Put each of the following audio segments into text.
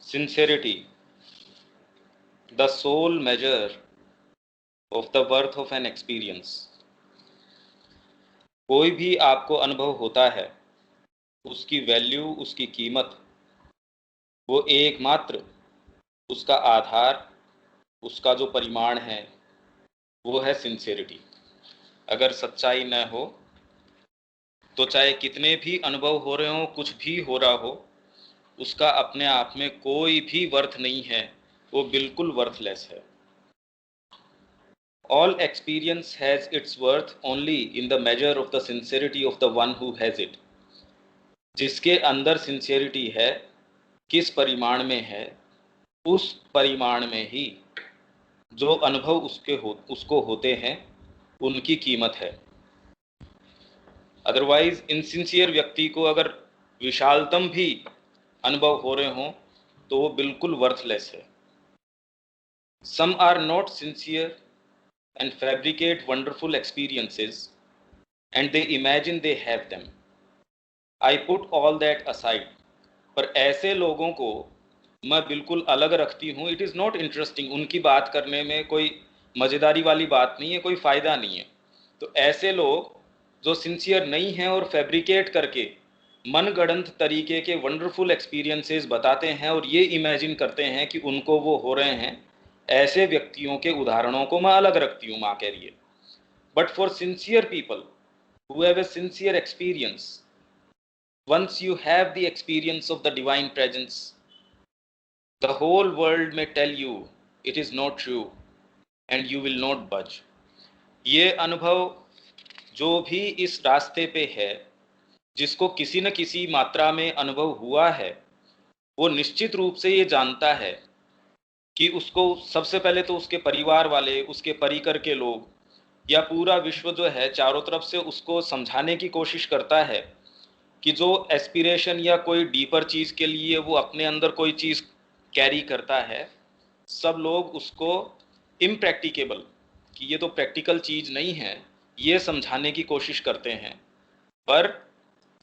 Sincerity, the sole measure of the worth of an experience. कोई भी आपको अनुभव होता है, उसकी वैल्यू, उसकी कीमत, वो एकमात्र उसका आधार, उसका जो परिमाण है, वो है सिंसेरिटी। अगर सच्चाई न हो तो चाहे कितने भी अनुभव हो रहे हो, कुछ भी हो रहा हो, उसका अपने आप में कोई भी वर्थ नहीं है, वो बिल्कुल वर्थलेस है। All experience has its worth only in the measure of the sincerity of the one who has it. जिसके अंदर सिंसियरिटी है, किस परिमाण में है, उस परिमाण में ही जो अनुभव उसको होते हैं, उनकी कीमत है। अदरवाइज इनसिंसियर व्यक्ति को अगर विशालतम भी अनुभव हो रहे हों तो वो बिल्कुल वर्थलेस है। Some are not sincere and fabricate wonderful experiences and they imagine they have them. I put all that aside. पर ऐसे लोगों को मैं बिल्कुल अलग रखती हूँ। इट इज़ नॉट इंटरेस्टिंग, उनकी बात करने में कोई मज़ेदारी वाली बात नहीं है, कोई फ़ायदा नहीं है। तो ऐसे लोग जो सिंसियर नहीं हैं और फैब्रिकेट करके मनगढ़ंत तरीके के वंडरफुल एक्सपीरियंसेस बताते हैं और ये इमेजिन करते हैं कि उनको वो हो रहे हैं, ऐसे व्यक्तियों के उदाहरणों को मैं अलग रखती हूँ, माँ कह रही है। But for sincere people who have a sincere experience, once you have the experience of the divine presence, the whole world may tell you it is not true and you will not budge. ये अनुभव जो भी इस रास्ते पे है, जिसको किसी न किसी मात्रा में अनुभव हुआ है, वो निश्चित रूप से ये जानता है कि उसको सबसे पहले तो उसके परिवार वाले, उसके परिकर के लोग या पूरा विश्व जो है चारों तरफ से उसको समझाने की कोशिश करता है कि जो एस्पिरेशन या कोई डीपर चीज़ के लिए वो अपने अंदर कोई चीज़ कैरी करता है, सब लोग उसको इम्प्रैक्टिकेबल, कि ये तो प्रैक्टिकल चीज़ नहीं है, ये समझाने की कोशिश करते हैं। पर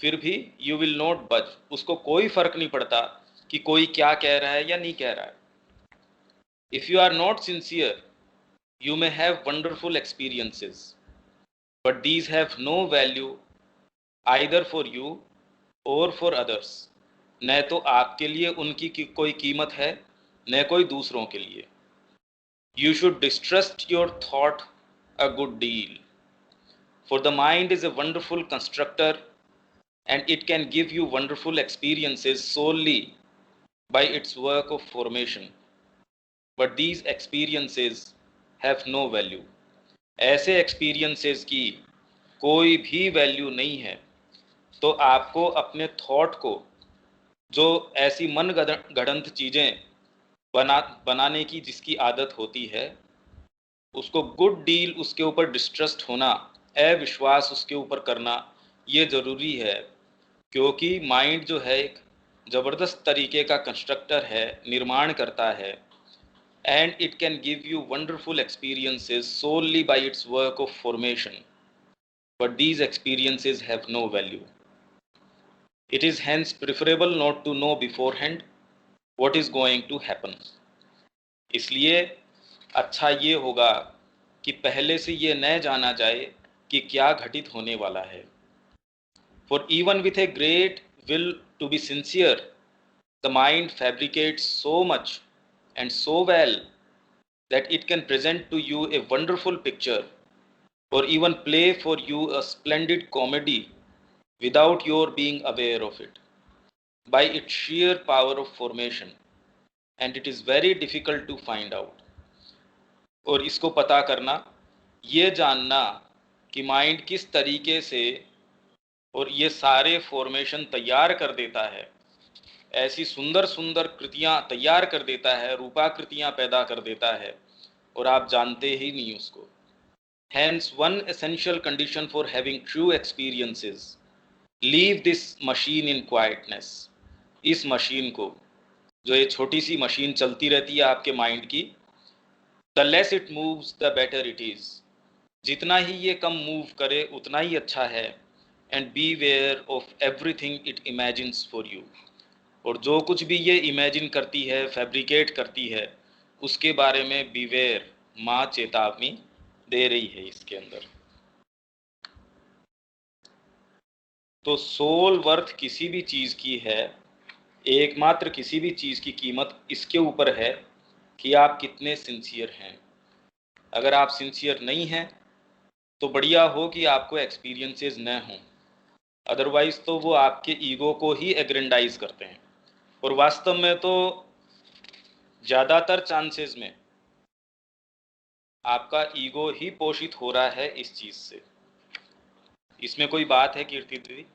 फिर भी यू विल नॉट बज, उसको कोई फ़र्क नहीं पड़ता कि कोई क्या कह रहा है या नहीं कह रहा है। If you are not sincere, you may have wonderful experiences, but these have no value either for you or for others. न तो आपके लिए उनकी कोई कीमत है, न कोई दूसरों के लिए। You should distrust your thought a good deal, for the mind is a wonderful constructor and it can give you wonderful experiences solely by its work of formation. But these experiences have no value. ऐसे experiences की कोई भी value नहीं है। तो आपको अपने thought को, जो ऐसी मन गढ़ंत चीज़ें बनाने की जिसकी आदत होती है, उसको गुड डील उसके ऊपर डिस्ट्रस्ट होना, अविश्वास उसके ऊपर करना, ये ज़रूरी है। क्योंकि माइंड जो है एक ज़बरदस्त तरीके का कंस्ट्रक्टर है, निर्माण करता है, and it can give you wonderful experiences solely by its work of formation, but these experiences have no value. It is hence preferable not to know beforehand what is going to happen. इसलिए अच्छा ये होगा कि पहले से ये न जाना जाए कि क्या घटित होने वाला है। For even with a great will to be sincere, the mind fabricates so much and so well that it can present to you a wonderful picture or even play for you a splendid comedy without your being aware of it, by its sheer power of formation, and it is very difficult to find out. और इसको पता करना, ये जानना कि mind किस तरीके से और ये सारे फॉर्मेशन तैयार कर देता है, ऐसी सुंदर सुंदर कृतियाँ तैयार कर देता है, रूपाकृतियाँ पैदा कर देता है, और आप जानते ही नहीं उसको। Hence, one essential condition for having true experiences, leave this machine in quietness. इस मशीन को, जो ये छोटी सी मशीन चलती रहती है आपके माइंड की, the less it moves the better it is. जितना ही ये कम मूव करे उतना ही अच्छा है। and beware of everything it imagines for you. और जो कुछ भी ये इमेजिन करती है, फैब्रिकेट करती है, उसके बारे में बिवेयर, माँ चेतावनी दे रही है इसके अंदर। तो सोल वर्थ किसी भी चीज़ की है, एकमात्र किसी भी चीज़ की कीमत इसके ऊपर है कि आप कितने सिंसियर हैं। अगर आप सिंसियर नहीं हैं तो बढ़िया हो कि आपको एक्सपीरियंसेस न हों, अदरवाइज तो वो आपके ईगो को ही एग्रेंडाइज करते हैं। और वास्तव में तो ज़्यादातर चांसेस में आपका ईगो ही पोषित हो रहा है इस चीज़ से। इसमें कोई बात है कीर्ति दीदी?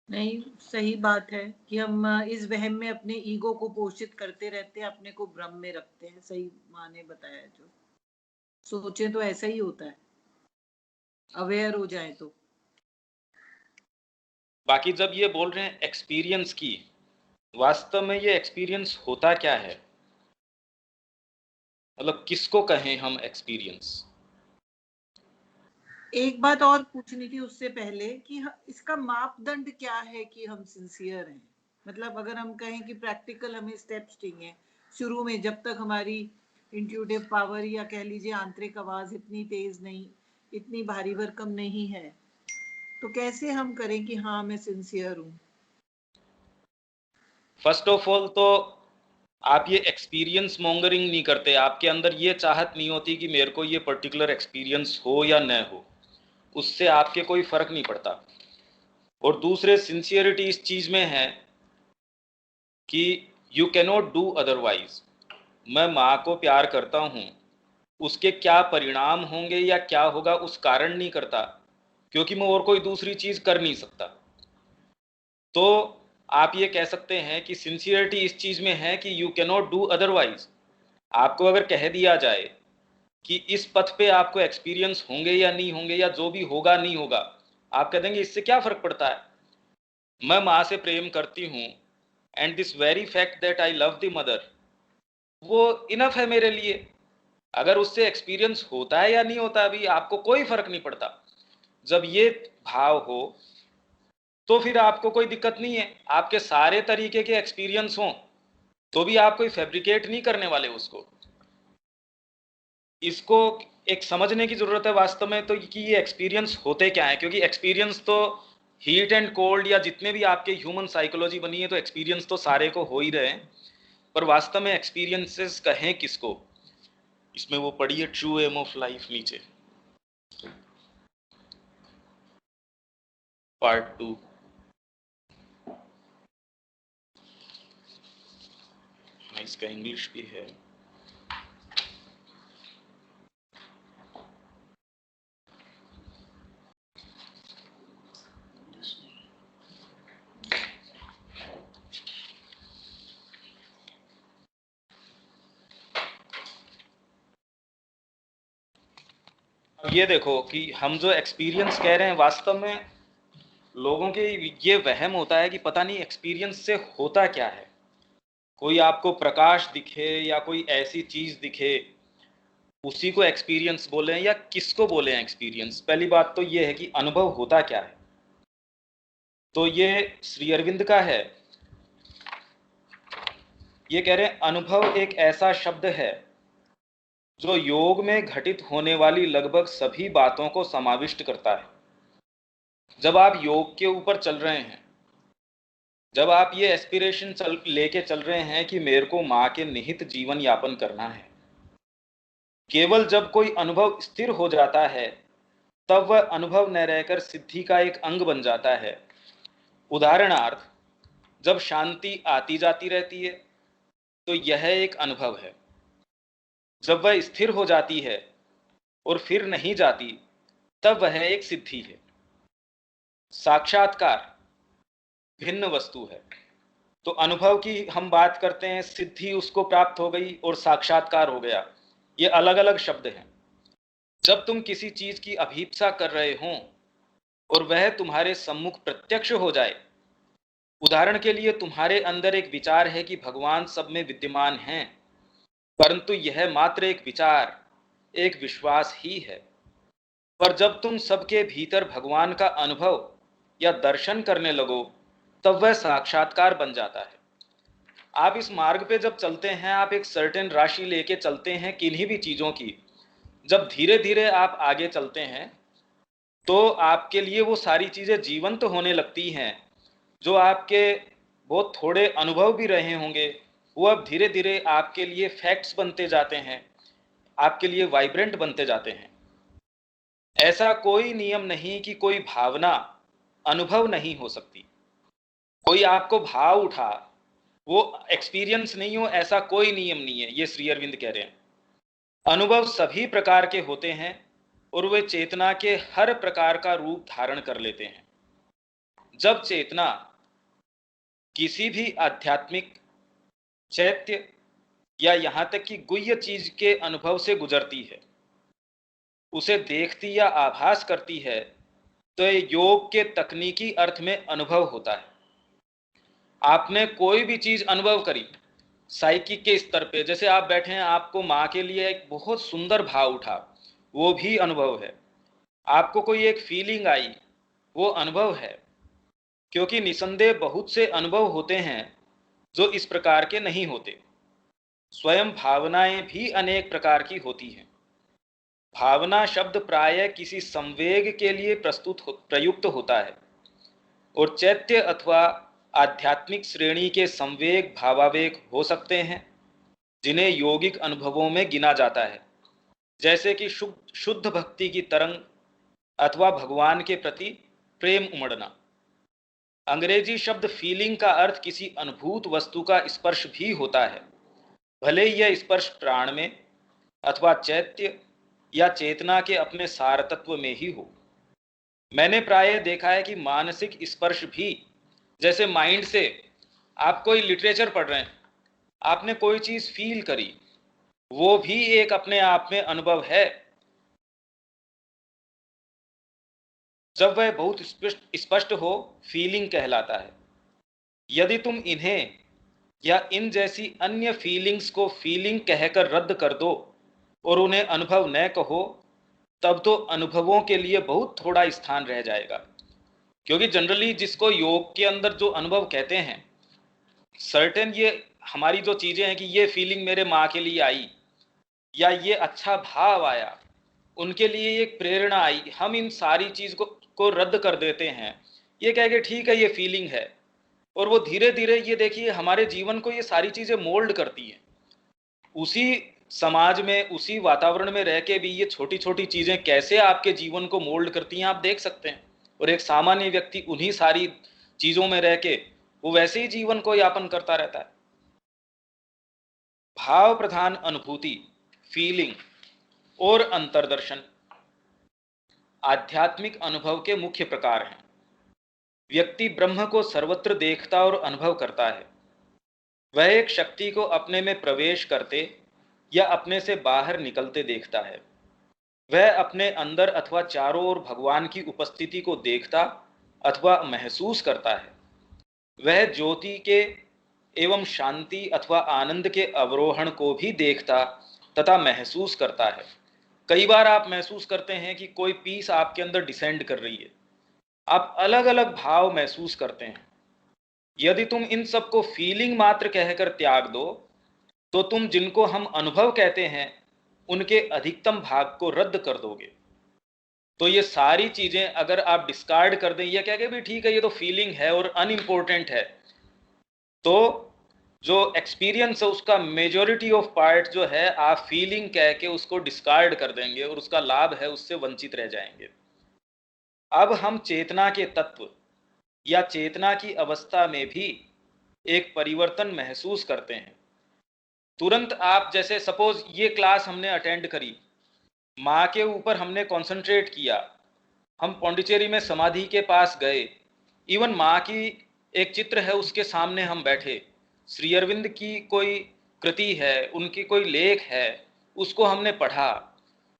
नहीं, सही बात है कि हम इस वहम में अपने ईगो को पोषित करते रहते हैं, अपने को भ्रम में रखते हैं। सही माँ ने बताया, जो सोचे तो ऐसा ही होता है, अवेयर हो जाए तो। बाकी जब ये बोल रहे हैं एक्सपीरियंस की, वास्तव में ये एक्सपीरियंस होता क्या है? मतलब किसको कहें हम एक्सपीरियंस? एक बात और पूछनी थी उससे पहले कि इसका मापदंड क्या है कि हम सिंसियर हैं। मतलब अगर हम कहें कि प्रैक्टिकल हमें स्टेप्स चाहिए शुरू में, जब तक हमारी इंट्यूटिव पावर या कह लीजिए आंतरिक आवाज इतनी तेज नहीं, इतनी भारी भरकम नहीं है, तो कैसे हम करें कि हाँ मैं सिंसियर हूँ? फर्स्ट ऑफ ऑल तो आप ये एक्सपीरियंस मॉन्गरिंग नहीं करते, आपके अंदर ये चाहत नहीं होती कि मेरे को ये पर्टिकुलर एक्सपीरियंस हो या न हो, उससे आपके कोई फर्क नहीं पड़ता। और दूसरे, सिंसियरिटी इस चीज में है कि यू कैनॉट डू अदरवाइज। मैं माँ को प्यार करता हूँ, उसके क्या परिणाम होंगे या क्या होगा उस कारण नहीं करता, क्योंकि मैं और कोई दूसरी चीज कर नहीं सकता। तो आप ये कह सकते हैं कि सिंसियरिटी इस चीज में है कि यू कैनॉट डू अदरवाइज। आपको अगर कह दिया जाए कि इस पथ पे आपको एक्सपीरियंस होंगे या नहीं होंगे, या जो भी होगा नहीं होगा, आप कह देंगे इससे क्या फर्क पड़ता है, मैं माँ से प्रेम करती हूँ, and this very fact that I love the mother, वो इनफ है मेरे लिए। अगर उससे एक्सपीरियंस होता है या नहीं होता अभी आपको कोई फर्क नहीं पड़ता। जब ये भाव हो तो फिर आपको कोई दिक्कत नहीं है, आपके सारे तरीके के एक्सपीरियंस हों तो भी आप कोई फैब्रिकेट नहीं करने वाले उसको। इसको एक समझने की जरूरत है वास्तव में तो कि ये एक्सपीरियंस होते क्या है, क्योंकि एक्सपीरियंस तो हीट एंड कोल्ड या जितने भी आपके ह्यूमन साइकोलॉजी बनी है तो एक्सपीरियंस तो सारे को हो ही रहे हैं, पर वास्तव में एक्सपीरियंसेस कहें किसको? इसमें वो पढ़िए ट्रू एम ऑफ लाइफ नीचे, पार्ट 2। इसका इंग्लिश भी है। अब ये देखो कि हम जो एक्सपीरियंस कह रहे हैं, वास्तव में लोगों के ये वहम होता है कि पता नहीं एक्सपीरियंस से होता क्या है। कोई आपको प्रकाश दिखे या कोई ऐसी चीज दिखे, उसी को एक्सपीरियंस बोले या किसको बोले एक्सपीरियंस? पहली बात तो ये है कि अनुभव होता क्या है। तो ये श्री अरविंद का है, ये कह रहे हैं अनुभव एक ऐसा शब्द है जो योग में घटित होने वाली लगभग सभी बातों को समाविष्ट करता है। जब आप योग के ऊपर चल रहे हैं, जब आप ये एस्पिरेशन लेके चल रहे हैं कि मेरे को माँ के निहित जीवन यापन करना है, केवल जब कोई अनुभव स्थिर हो जाता है तब वह अनुभव न रहकर सिद्धि का एक अंग बन जाता है। उदाहरणार्थ, जब शांति आती जाती रहती है तो यह एक अनुभव है। जब वह स्थिर हो जाती है और फिर नहीं जाती, तब वह एक सिद्धि है। साक्षात्कार भिन्न वस्तु है। तो अनुभव की हम बात करते हैं, सिद्धि उसको प्राप्त हो गई और साक्षात्कार हो गया, ये अलग अलग शब्द हैं। जब तुम किसी चीज की अभीप्सा कर रहे हो और वह तुम्हारे सम्मुख प्रत्यक्ष हो जाए, उदाहरण के लिए तुम्हारे अंदर एक विचार है कि भगवान सब में विद्यमान हैं, परंतु यह मात्र एक विचार, एक विश्वास ही है। पर जब तुम सबके भीतर भगवान का अनुभव या दर्शन करने लगो, तब वह साक्षात्कार बन जाता है। आप इस मार्ग पे जब चलते हैं, आप एक सर्टेन राशि लेके चलते हैं किन्हीं भी चीज़ों की। जब धीरे धीरे आप आगे चलते हैं तो आपके लिए वो सारी चीज़ें जीवंत होने लगती हैं। जो आपके बहुत थोड़े अनुभव भी रहे होंगे, वो अब धीरे धीरे आपके लिए फैक्ट्स बनते जाते हैं, आपके लिए वाइब्रेंट बनते जाते हैं। ऐसा कोई नियम नहीं कि कोई भावना अनुभव नहीं हो सकती। कोई आपको भाव उठा, वो एक्सपीरियंस नहीं हो, ऐसा कोई नियम नहीं है। ये श्री अरविंद कह रहे हैं। अनुभव सभी प्रकार के होते हैं और वे चेतना के हर प्रकार का रूप धारण कर लेते हैं। जब चेतना किसी भी आध्यात्मिक, चैत्य या यहाँ तक कि गुह्य चीज के अनुभव से गुजरती है, उसे देखती या आभास करती है, तो ये योग के तकनीकी अर्थ में अनुभव होता है। आपने कोई भी चीज अनुभव करी साइकिक के स्तर पे, जैसे आप बैठे हैं, आपको माँ के लिए एक बहुत सुंदर भाव उठा, वो भी अनुभव है। आपको कोई एक फीलिंग आई, वो अनुभव है। क्योंकि निसंदेह बहुत से अनुभव होते हैं जो इस प्रकार के नहीं होते। स्वयं भावनाएं भी अनेक प्रकार की होती हैं। भावना शब्द प्रायः किसी संवेग के लिए प्रयुक्त होता है, और चैत्य अथवा आध्यात्मिक श्रेणी के संवेग भावावेग हो सकते हैं, जिन्हें यौगिक अनुभवों में गिना जाता है, जैसे कि शुद्ध भक्ति की तरंग अथवा भगवान के प्रति प्रेम उमड़ना। अंग्रेजी शब्द फीलिंग का अर्थ किसी अनुभूत वस्तु का स्पर्श भी होता है, भले ही यह स्पर्श प्राण में अथवा चैत्य या चेतना के अपने सार तत्व में ही हो। मैंने प्रायः देखा है कि मानसिक स्पर्श भी, जैसे माइंड से आप कोई लिटरेचर पढ़ रहे हैं, आपने कोई चीज फील करी, वो भी एक अपने आप में अनुभव है। जब वह बहुत स्पष्ट हो, फीलिंग कहलाता है। यदि तुम इन्हें या इन जैसी अन्य फीलिंग्स को फीलिंग कहकर रद्द कर दो और उन्हें अनुभव न कहो, तब तो अनुभवों के लिए बहुत थोड़ा स्थान रह जाएगा। क्योंकि जनरली जिसको योग के अंदर जो अनुभव कहते हैं, सर्टेन ये हमारी जो चीजें हैं कि ये फीलिंग मेरे माँ के लिए आई या ये अच्छा भाव आया, उनके लिए एक प्रेरणा आई, हम इन सारी चीज को रद्द कर देते हैं। ये कह के ठीक है, ये फीलिंग है, और वो धीरे धीरे ये देखिए हमारे जीवन को ये सारी चीजें मोल्ड करती हैं। उसी समाज में, उसी वातावरण में रह के भी ये छोटी छोटी चीजें कैसे आपके जीवन को मोल्ड करती हैं, आप देख सकते हैं। और एक सामान्य व्यक्ति उन्हीं सारी चीजों में रह के वो वैसे ही जीवन को यापन करता रहता है। भाव प्रधान अनुभूति, फीलिंग और अंतर्दर्शन आध्यात्मिक अनुभव के मुख्य प्रकार हैं। व्यक्ति ब्रह्म को सर्वत्र देखता और अनुभव करता है। वह एक शक्ति को अपने में प्रवेश करते या अपने से बाहर निकलते देखता है। वह अपने अंदर अथवा चारों ओर भगवान की उपस्थिति को देखता अथवा महसूस करता है। वह ज्योति के एवं शांति अथवा आनंद के अवरोहण को भी देखता तथा महसूस करता है। कई बार आप महसूस करते हैं कि कोई पीस आपके अंदर डिसेंड कर रही है, आप अलग अलग भाव महसूस करते हैं। यदि तुम इन सब को फीलिंग मात्र कहकर त्याग दो, तो तुम जिनको हम अनुभव कहते हैं उनके अधिकतम भाग को रद्द कर दोगे। तो ये सारी चीजें अगर आप डिस्कार्ड कर दें, ये कह के भी ठीक है ये तो फीलिंग है और अनइम्पोर्टेंट है, तो जो एक्सपीरियंस है उसका मेजॉरिटी ऑफ पार्ट जो है आप फीलिंग कह के उसको डिस्कार्ड कर देंगे और उसका लाभ है उससे वंचित रह जाएंगे। अब हम चेतना के तत्व या चेतना की अवस्था में भी एक परिवर्तन महसूस करते हैं। तुरंत आप, जैसे सपोज ये क्लास हमने अटेंड करी, माँ के ऊपर हमने कंसंट्रेट किया, हम पौंडीचेरी में समाधि के पास गए, इवन माँ की एक चित्र है उसके सामने हम बैठे, श्री अरविंद की कोई कृति है, उनकी कोई लेख है, उसको हमने पढ़ा,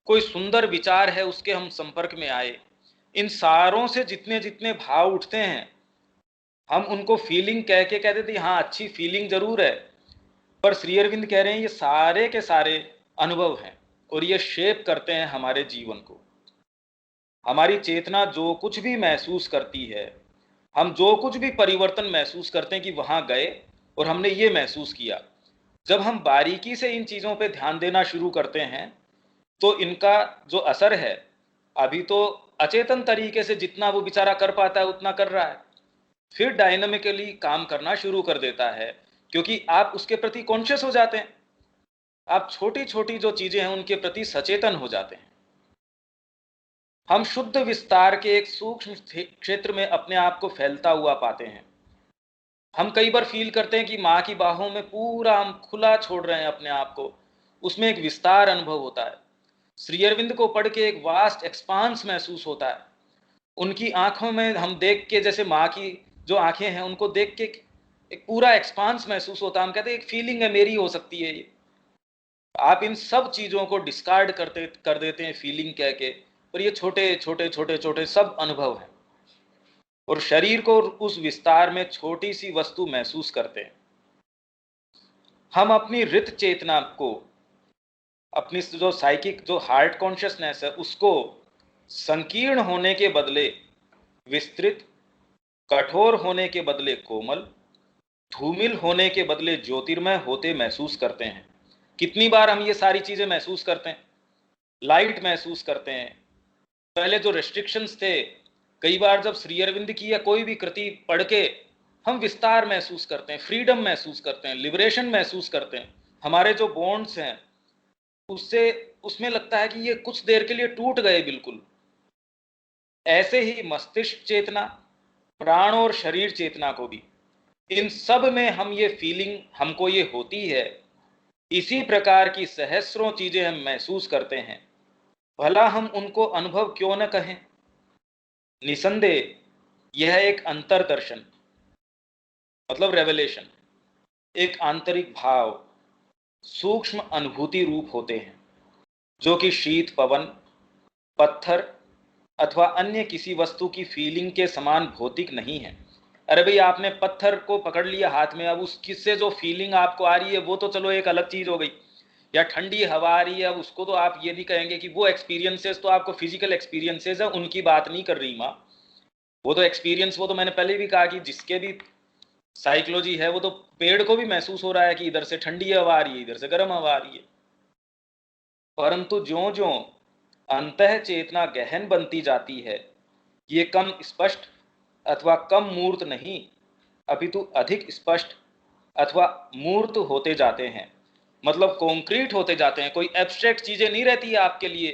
कोई सुंदर विचार है उसके हम संपर्क में आए। इन सारों से जितने जितने भाव उठते हैं हम उनको फीलिंग कह के कहते थे, हाँ अच्छी फीलिंग जरूर है, पर श्री अरविंद कह रहे हैं ये सारे के सारे अनुभव हैं और ये शेप करते हैं हमारे जीवन को। हमारी चेतना जो कुछ भी महसूस करती है हम जो कुछ भी परिवर्तन महसूस करते हैं कि वहां गए और हमने ये महसूस किया। जब हम बारीकी से इन चीजों पे ध्यान देना शुरू करते हैं तो इनका जो असर है, अभी तो अचेतन तरीके से जितना वो बेचारा कर पाता है उतना कर रहा है, फिर डायनामिकली काम करना शुरू कर देता है, क्योंकि आप उसके प्रति कॉन्शियस हो जाते हैं। आप छोटी छोटी जो चीजें हैं उनके प्रति सचेतन हो जाते हैं। हम शुद्ध विस्तार के एक सूक्ष्म क्षेत्र में अपने आप को फैलता हुआ पाते हैं। हम कई बार फील करते हैं कि माँ की बाहों में पूरा हम खुला छोड़ रहे हैं अपने आप को, उसमें एक विस्तार अनुभव होता है। श्री अरविंद को पढ़ के एक वास्ट एक्सपांस महसूस होता है। उनकी आंखों में हम देख के, जैसे माँ की जो आंखें हैं उनको देख के एक पूरा एक्सपांस महसूस होता है। हम कहते हैं एक फीलिंग है मेरी, हो सकती है ये। आप इन सब चीजों को डिस्कार्ड कर देते हैं फीलिंग कह के, पर ये छोटे छोटे छोटे छोटे सब अनुभव हैं, और शरीर को उस विस्तार में छोटी सी वस्तु महसूस करते हैं। हम अपनी रित चेतना को, अपनी जो साइकिक जो हार्ट कॉन्शियसनेस है, उसको संकीर्ण होने के बदले विस्तृत, कठोर होने के बदले कोमल, धूमिल होने के बदले ज्योतिर्मय होते महसूस करते हैं। कितनी बार हम ये सारी चीजें महसूस करते हैं, लाइट महसूस करते हैं। पहले जो रेस्ट्रिक्शंस थे, कई बार जब श्री अरविंद की या कोई भी कृति पढ़ के हम विस्तार महसूस करते हैं, फ्रीडम महसूस करते हैं, लिबरेशन महसूस करते हैं। हमारे जो बॉन्ड्स हैं उससे, उसमें लगता है कि ये कुछ देर के लिए टूट गए बिल्कुल। ऐसे ही मस्तिष्क चेतना, प्राण और शरीर चेतना को भी, इन सब में हम ये फीलिंग हमको ये होती है। इसी प्रकार की सहस्रों चीजें हम महसूस करते हैं, भला हम उनको अनुभव क्यों न कहें। निसंदेह यह एक अंतर्दर्शन, मतलब रेवलेशन, एक आंतरिक भाव, सूक्ष्म अनुभूति रूप होते हैं, जो कि शीत पवन, पत्थर अथवा अन्य किसी वस्तु की फीलिंग के समान भौतिक नहीं है। अरे भाई, आपने पत्थर को पकड़ लिया हाथ में, अब उससे जो फीलिंग आपको आ रही है वो तो चलो एक अलग चीज हो गई, या ठंडी हवा आ रही है, अब उसको तो आप ये नहीं कहेंगे कि वो एक्सपीरियंसेस तो आपको फिजिकल एक्सपीरियंसेस है, उनकी बात नहीं कर रही माँ। वो तो एक्सपीरियंस, वो तो मैंने पहले भी कहा कि जिसके भी साइकोलॉजी है, वो तो पेड़ को भी महसूस हो रहा है कि इधर से ठंडी हवा आ रही है, इधर से गर्म हवा आ रही है। परंतु ज्यो ज्यो अंतः चेतना गहन बनती जाती है, ये कम स्पष्ट अथवा कम मूर्त नहीं, अपितु अधिक स्पष्ट अथवा मूर्त होते जाते हैं। मतलब कॉन्क्रीट होते जाते हैं। कोई एब्स्ट्रैक्ट चीजें नहीं रहती है आपके लिए,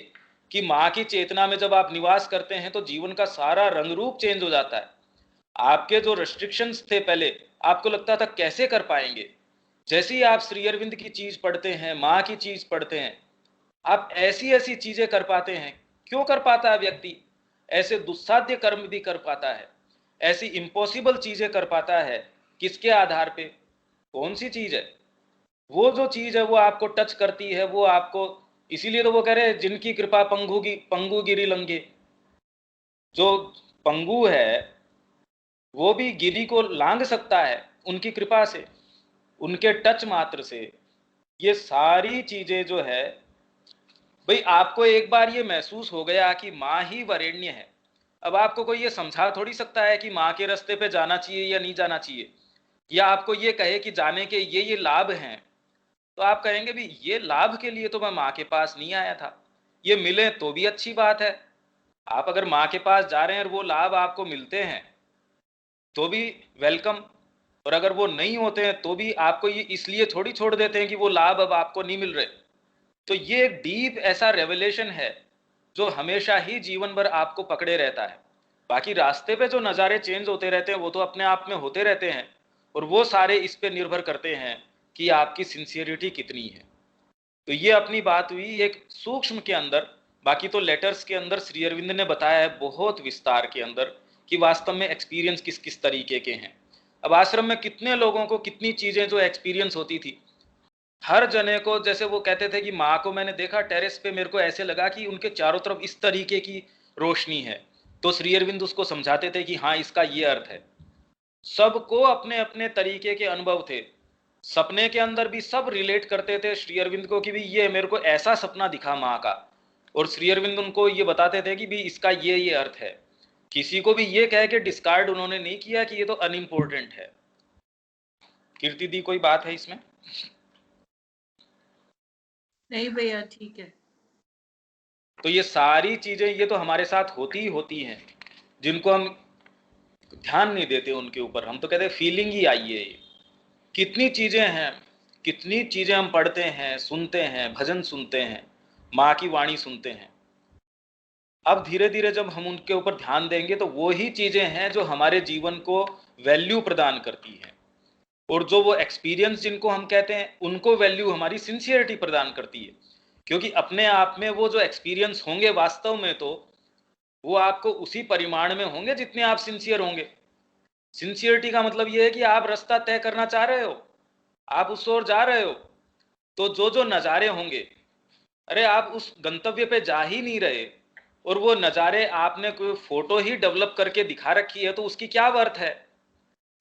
कि माँ की चेतना में जब आप निवास करते हैं तो जीवन का सारा रंग रूप चेंज हो जाता है। आपके जो रेस्ट्रिक्शंस थे पहले, आपको लगता था कैसे कर पाएंगे, जैसे ही आप श्री अरविंद की चीज पढ़ते हैं, माँ की चीज पढ़ते हैं, आप ऐसी ऐसी चीजें कर पाते हैं। क्यों कर पाता है व्यक्ति? ऐसे दुस्साध्य कर्म भी कर पाता है, ऐसी इम्पॉसिबल चीजें कर पाता है। किसके आधार पे? कौन सी चीज है? वो जो चीज है वो आपको टच करती है, वो आपको, इसीलिए तो वो कह रहे हैं जिनकी कृपा पंगु गिरी लंघे। जो पंगु है वो भी गिरी को लांघ सकता है उनकी कृपा से, उनके टच मात्र से। ये सारी चीजें जो है भाई, आपको एक बार ये महसूस हो गया कि माँ ही वरेण्य है, अब आपको कोई ये समझा थोड़ी सकता है कि माँ के रास्ते पे जाना चाहिए या नहीं जाना चाहिए, या आपको ये कहे कि जाने के ये लाभ हैं, तो आप कहेंगे भी ये लाभ के लिए तो मैं माँ के पास नहीं आया था, ये मिले तो भी अच्छी बात है। आप अगर माँ के पास जा रहे हैं और वो लाभ आपको मिलते हैं तो भी वेलकम, और अगर वो नहीं होते हैं तो भी आपको ये इसलिए थोड़ी छोड़ देते हैं कि वो लाभ अब आपको नहीं मिल रहे। तो ये एक डीप ऐसा रेवलेशन है जो हमेशा ही जीवन भर आपको पकड़े रहता है। बाकी रास्ते पे जो नज़ारे चेंज होते रहते हैं वो तो अपने आप में होते रहते हैं, और वो सारे इस पे निर्भर करते हैं कि आपकी सिंसियरिटी कितनी है। तो ये अपनी बात हुई एक सूक्ष्म के अंदर। बाकी तो लेटर्स के अंदर श्री अरविंद ने बताया है बहुत विस्तार के अंदर कि वास्तव में एक्सपीरियंस किस किस तरीके के हैं। अब आश्रम में कितने लोगों को कितनी चीजें जो एक्सपीरियंस होती थी, हर जने को, जैसे वो कहते थे कि माँ को मैंने देखा टेरेस पे, मेरे को ऐसे लगा कि उनके चारों तरफ इस तरीके की रोशनी है, तो श्री अरविंद उसको समझाते थे कि हाँ इसका ये अर्थ है। सबको अपने अपने तरीके के अनुभव थे। सपने के अंदर भी सब रिलेट करते थे श्री अरविंद को कि भी ये मेरे को ऐसा सपना दिखा माँ का, और श्री अरविंद उनको ये बताते थे कि भी इसका ये अर्थ है। किसी को भी ये कह के डिस्कार्ड उन्होंने नहीं किया कि ये तो अनइम्पोर्टेंट है। कीर्ति दी, कोई बात है इसमें? नहीं भैया, ठीक है। तो ये सारी चीजें ये तो हमारे साथ होती ही होती हैं, जिनको हम ध्यान नहीं देते उनके ऊपर। हम तो कहते हैं फीलिंग ही आई है। ये कितनी चीजें हैं, कितनी चीजें हम पढ़ते हैं, सुनते हैं, भजन सुनते हैं, माँ की वाणी सुनते हैं। अब धीरे धीरे जब हम उनके ऊपर ध्यान देंगे तो वो ही चीजें हैं जो हमारे जीवन को वैल्यू प्रदान करती हैं। और जो वो एक्सपीरियंस जिनको हम कहते हैं, उनको वैल्यू हमारी सिंसियरिटी प्रदान करती है। क्योंकि अपने आप में वो जो एक्सपीरियंस होंगे वास्तव में, तो वो आपको उसी परिमाण में होंगे जितने आप सिंसियर होंगे। सिंसियरिटी का मतलब ये है कि आप रास्ता तय करना चाह रहे हो, आप उस ओर जा रहे हो, तो जो जो नज़ारे होंगे, अरे आप उस गंतव्य पे जा ही नहीं रहे और वो नज़ारे आपने कोई फोटो ही डेवलप करके दिखा रखी है, तो उसकी क्या वर्थ है?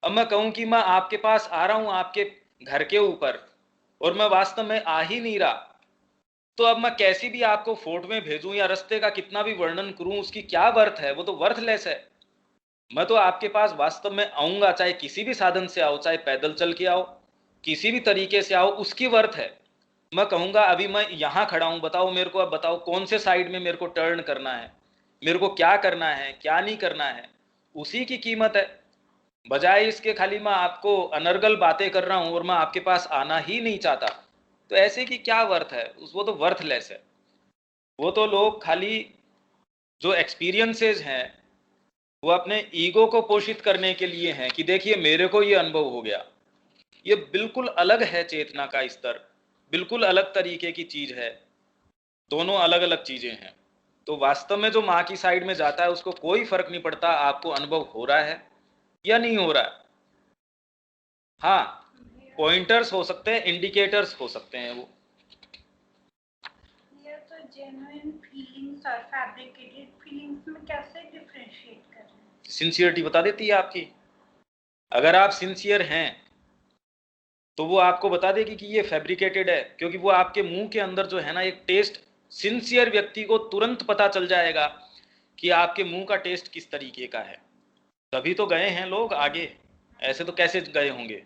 अब मैं कहूं कि मैं आपके पास आ रहा हूं, आपके घर के ऊपर, और मैं वास्तव में आ ही नहीं रहा, तो अब मैं कैसी भी आपको फोटो में भेजूं या रास्ते का कितना भी वर्णन करूं, उसकी क्या वर्थ है? वो तो वर्थलेस है। मैं तो आपके पास वास्तव में आऊंगा, चाहे किसी भी साधन से आओ, चाहे पैदल चल के आओ, किसी भी तरीके से आओ, उसकी वर्थ है। मैं कहूंगा अभी मैं यहां खड़ा हूं, बताओ मेरे को, अब बताओ कौन से साइड में मेरे को टर्न करना है, मेरे को क्या करना है, क्या नहीं करना है, उसी की कीमत है। बजाय इसके खाली मैं आपको अनर्गल बातें कर रहा हूं और मैं आपके पास आना ही नहीं चाहता, तो ऐसे की क्या वर्थ है? वो तो वर्थलेस है। वो तो लोग खाली जो एक्सपीरियंसेस हैं वो अपने ईगो को पोषित करने के लिए हैं कि देखिए मेरे को ये अनुभव हो गया। ये बिल्कुल अलग है, चेतना का स्तर बिल्कुल अलग तरीके की चीज है। दोनों अलग अलग चीजें हैं। तो वास्तव में जो माँ की साइड में जाता है उसको कोई फर्क नहीं पड़ता आपको अनुभव हो रहा है या नहीं हो रहा है। हाँ, पॉइंटर्स हो सकते हैं, इंडिकेटर्स हो सकते हैं वो। ये तो जेन्युइन फीलिंग्स और फैब्रिकेटेड फीलिंग्स में कैसे डिफरेंशिएट कर रहे हैं? सिंसियरिटी बता देती है आपकी। अगर आप सिंसियर हैं तो वो आपको बता देगी कि ये फैब्रिकेटेड है, क्योंकि वो आपके मुंह के अंदर जो है ना एक टेस्ट, सिंसियर व्यक्ति को तुरंत पता चल जाएगा कि आपके मुंह का टेस्ट किस तरीके का है। तभी तो गए हैं लोग आगे, ऐसे तो कैसे गए होंगे?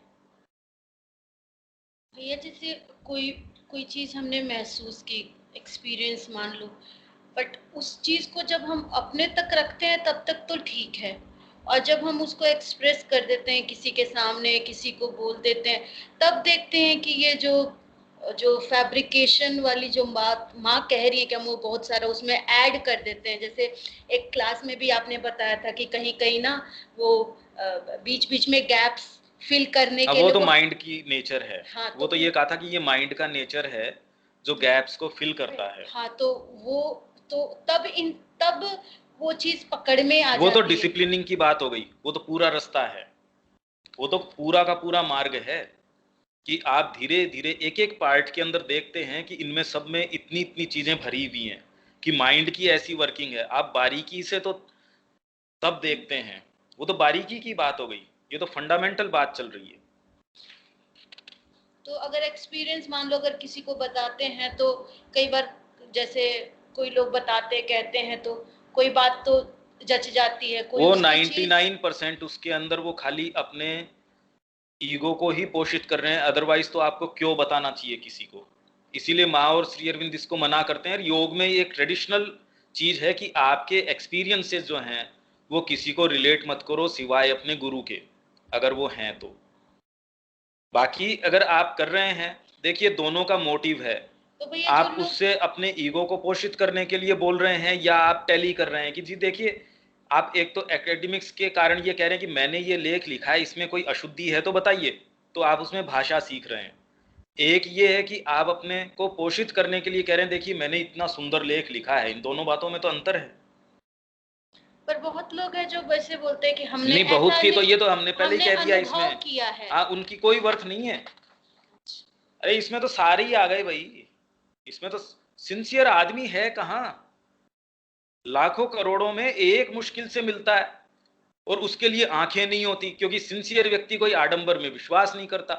भैया जैसे कोई कोई चीज़ हमने महसूस की, एक्सपीरियंस मान लो, बट उस चीज़ को जब हम अपने तक रखते हैं तब तक तो ठीक है, और जब हम उसको एक्सप्रेस कर देते हैं किसी के सामने, किसी को बोल देते हैं, तब देखते हैं कि ये जो जो फैब्रिकेशन वाली जो बात माँ कह रही है कि हम वो बहुत सारा उसमें ऐड कर देते हैं। जैसे एक क्लास में भी आपने बताया था कि कहीं कहीं ना वो बीच बीच में गैप्स फिल करने अब के वो लिए तो माइंड की नेचर है। हाँ, वो तो ये कहा था कि ये माइंड का नेचर है जो गैप्स को फिल करता है। हाँ, तो वो तो तब वो चीज पकड़ में आ वो तो जाती है। डिसिप्लिनिंग की बात हो गई, वो तो पूरा रास्ता है, वो तो पूरा का पूरा मार्ग है कि आप धीरे धीरे एक एक पार्ट के अंदर देखते हैं कि इनमें सब में इतनी इतनी चीजें भरी हुई हैं कि माइंड की ऐसी वर्किंग है। आप बारीकी से तो तब देखते हैं, वो तो बारीकी की बात हो गई, ये तो फंडामेंटल बात चल रही है। तो अगर एक्सपीरियंस मान लो अगर किसी को बताते हैं तो कई बार जैसे कोई लोग बताते कहते हैं तो कोई बात तो जच जाती है, कोई वो उसकी चीज 99% उसके अंदर वो खाली अपने ईगो को ही पोषित कर रहे हैं, अदरवाइज तो आपको क्यों बताना चाहिए किसी को। इसीलिए माँ और श्री अरविंद इसको मना करते हैं। योग में एक ट्रेडिशनल चीज है कि आपके एक्सपीरियंसेस जो हैं वो किसी को रिलेट मत करो सिवाय अपने गुरु के, अगर वो हैं तो। बाकी अगर आप कर रहे हैं, देखिए दोनों का मोटिव है। तो भैया आप उससे अपने ईगो को पोषित करने के लिए बोल रहे हैं या आप टैली कर रहे हैं कि जी देखिए, आप एक तो एकेडमिक्स के कारण ये कह रहे हैं कि मैंने ये लेख लिखा है, इसमें कोई अशुद्धि है तो बताइए, तो आप उसमें भाषा सीख रहे हैं। एक ये है कि आप अपने को पोषित करने के लिए कह रहे हैं देखिए मैंने इतना सुंदर लेख लिखा है। इन दोनों बातों में तो अंतर है। पर बहुत लोग हैं जो वैसे बोलते हैं कि हमने नहीं, बहुत की तो ये तो हमने पहले ही कह दिया इसमें किया है। हाँ, उनकी कोई वर्थ नहीं है। अरे इसमें तो सारे ही आ गए भाई, इसमें तो सिंसियर आदमी है कहाँ? लाखों करोड़ों में एक मुश्किल से मिलता है, और उसके लिए आंखें नहीं होती, क्योंकि सिंसियर व्यक्ति कोई आडंबर में विश्वास नहीं करता।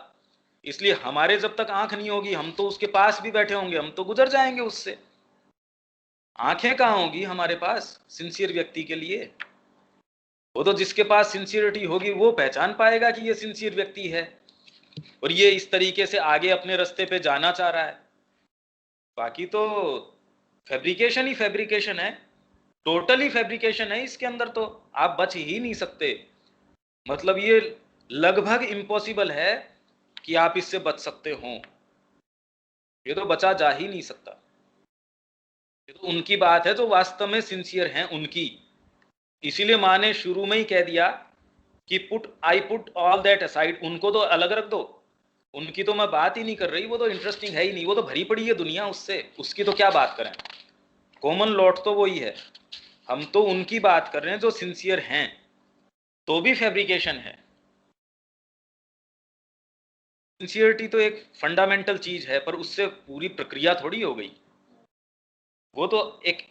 इसलिए हमारे जब तक आंख नहीं होगी, हम तो उसके पास भी बैठे होंगे, हम तो गुजर जाएंगे उससे। आंखें कहाँ होगी हमारे पास सिंसियर व्यक्ति के लिए? वो तो जिसके पास सिंसियरिटी होगी वो पहचान पाएगा कि ये सिंसियर व्यक्ति है और ये इस तरीके से आगे अपने रास्ते पे जाना चाह रहा है। बाकी तो फैब्रिकेशन ही फैब्रिकेशन है, टोटली फैब्रिकेशन है इसके अंदर, तो आप बच ही नहीं सकते। मतलब ये लगभग इम्पॉसिबल है कि आप इससे बच सकते हो, ये तो बचा जा ही नहीं सकता। ये तो उनकी बात है जो वास्तव में सिंसियर हैं उनकी। इसीलिए माँ ने शुरू में ही कह दिया कि I put all that aside, उनको तो अलग रख दो, उनकी तो मैं बात ही नहीं कर रही, वो तो इंटरेस्टिंग है ही नहीं, वो तो भरी पड़ी है दुनिया उससे, उसकी तो क्या बात करें, कॉमन लॉट तो वही है। हम तो उनकी बात कर रहे हैं जो सिंसियर हैं, तो भी फैब्रिकेशन है। सिंसियरिटी तो एक फंडामेंटल चीज है, पर उससे पूरी प्रक्रिया थोड़ी हो गई, वो तो एक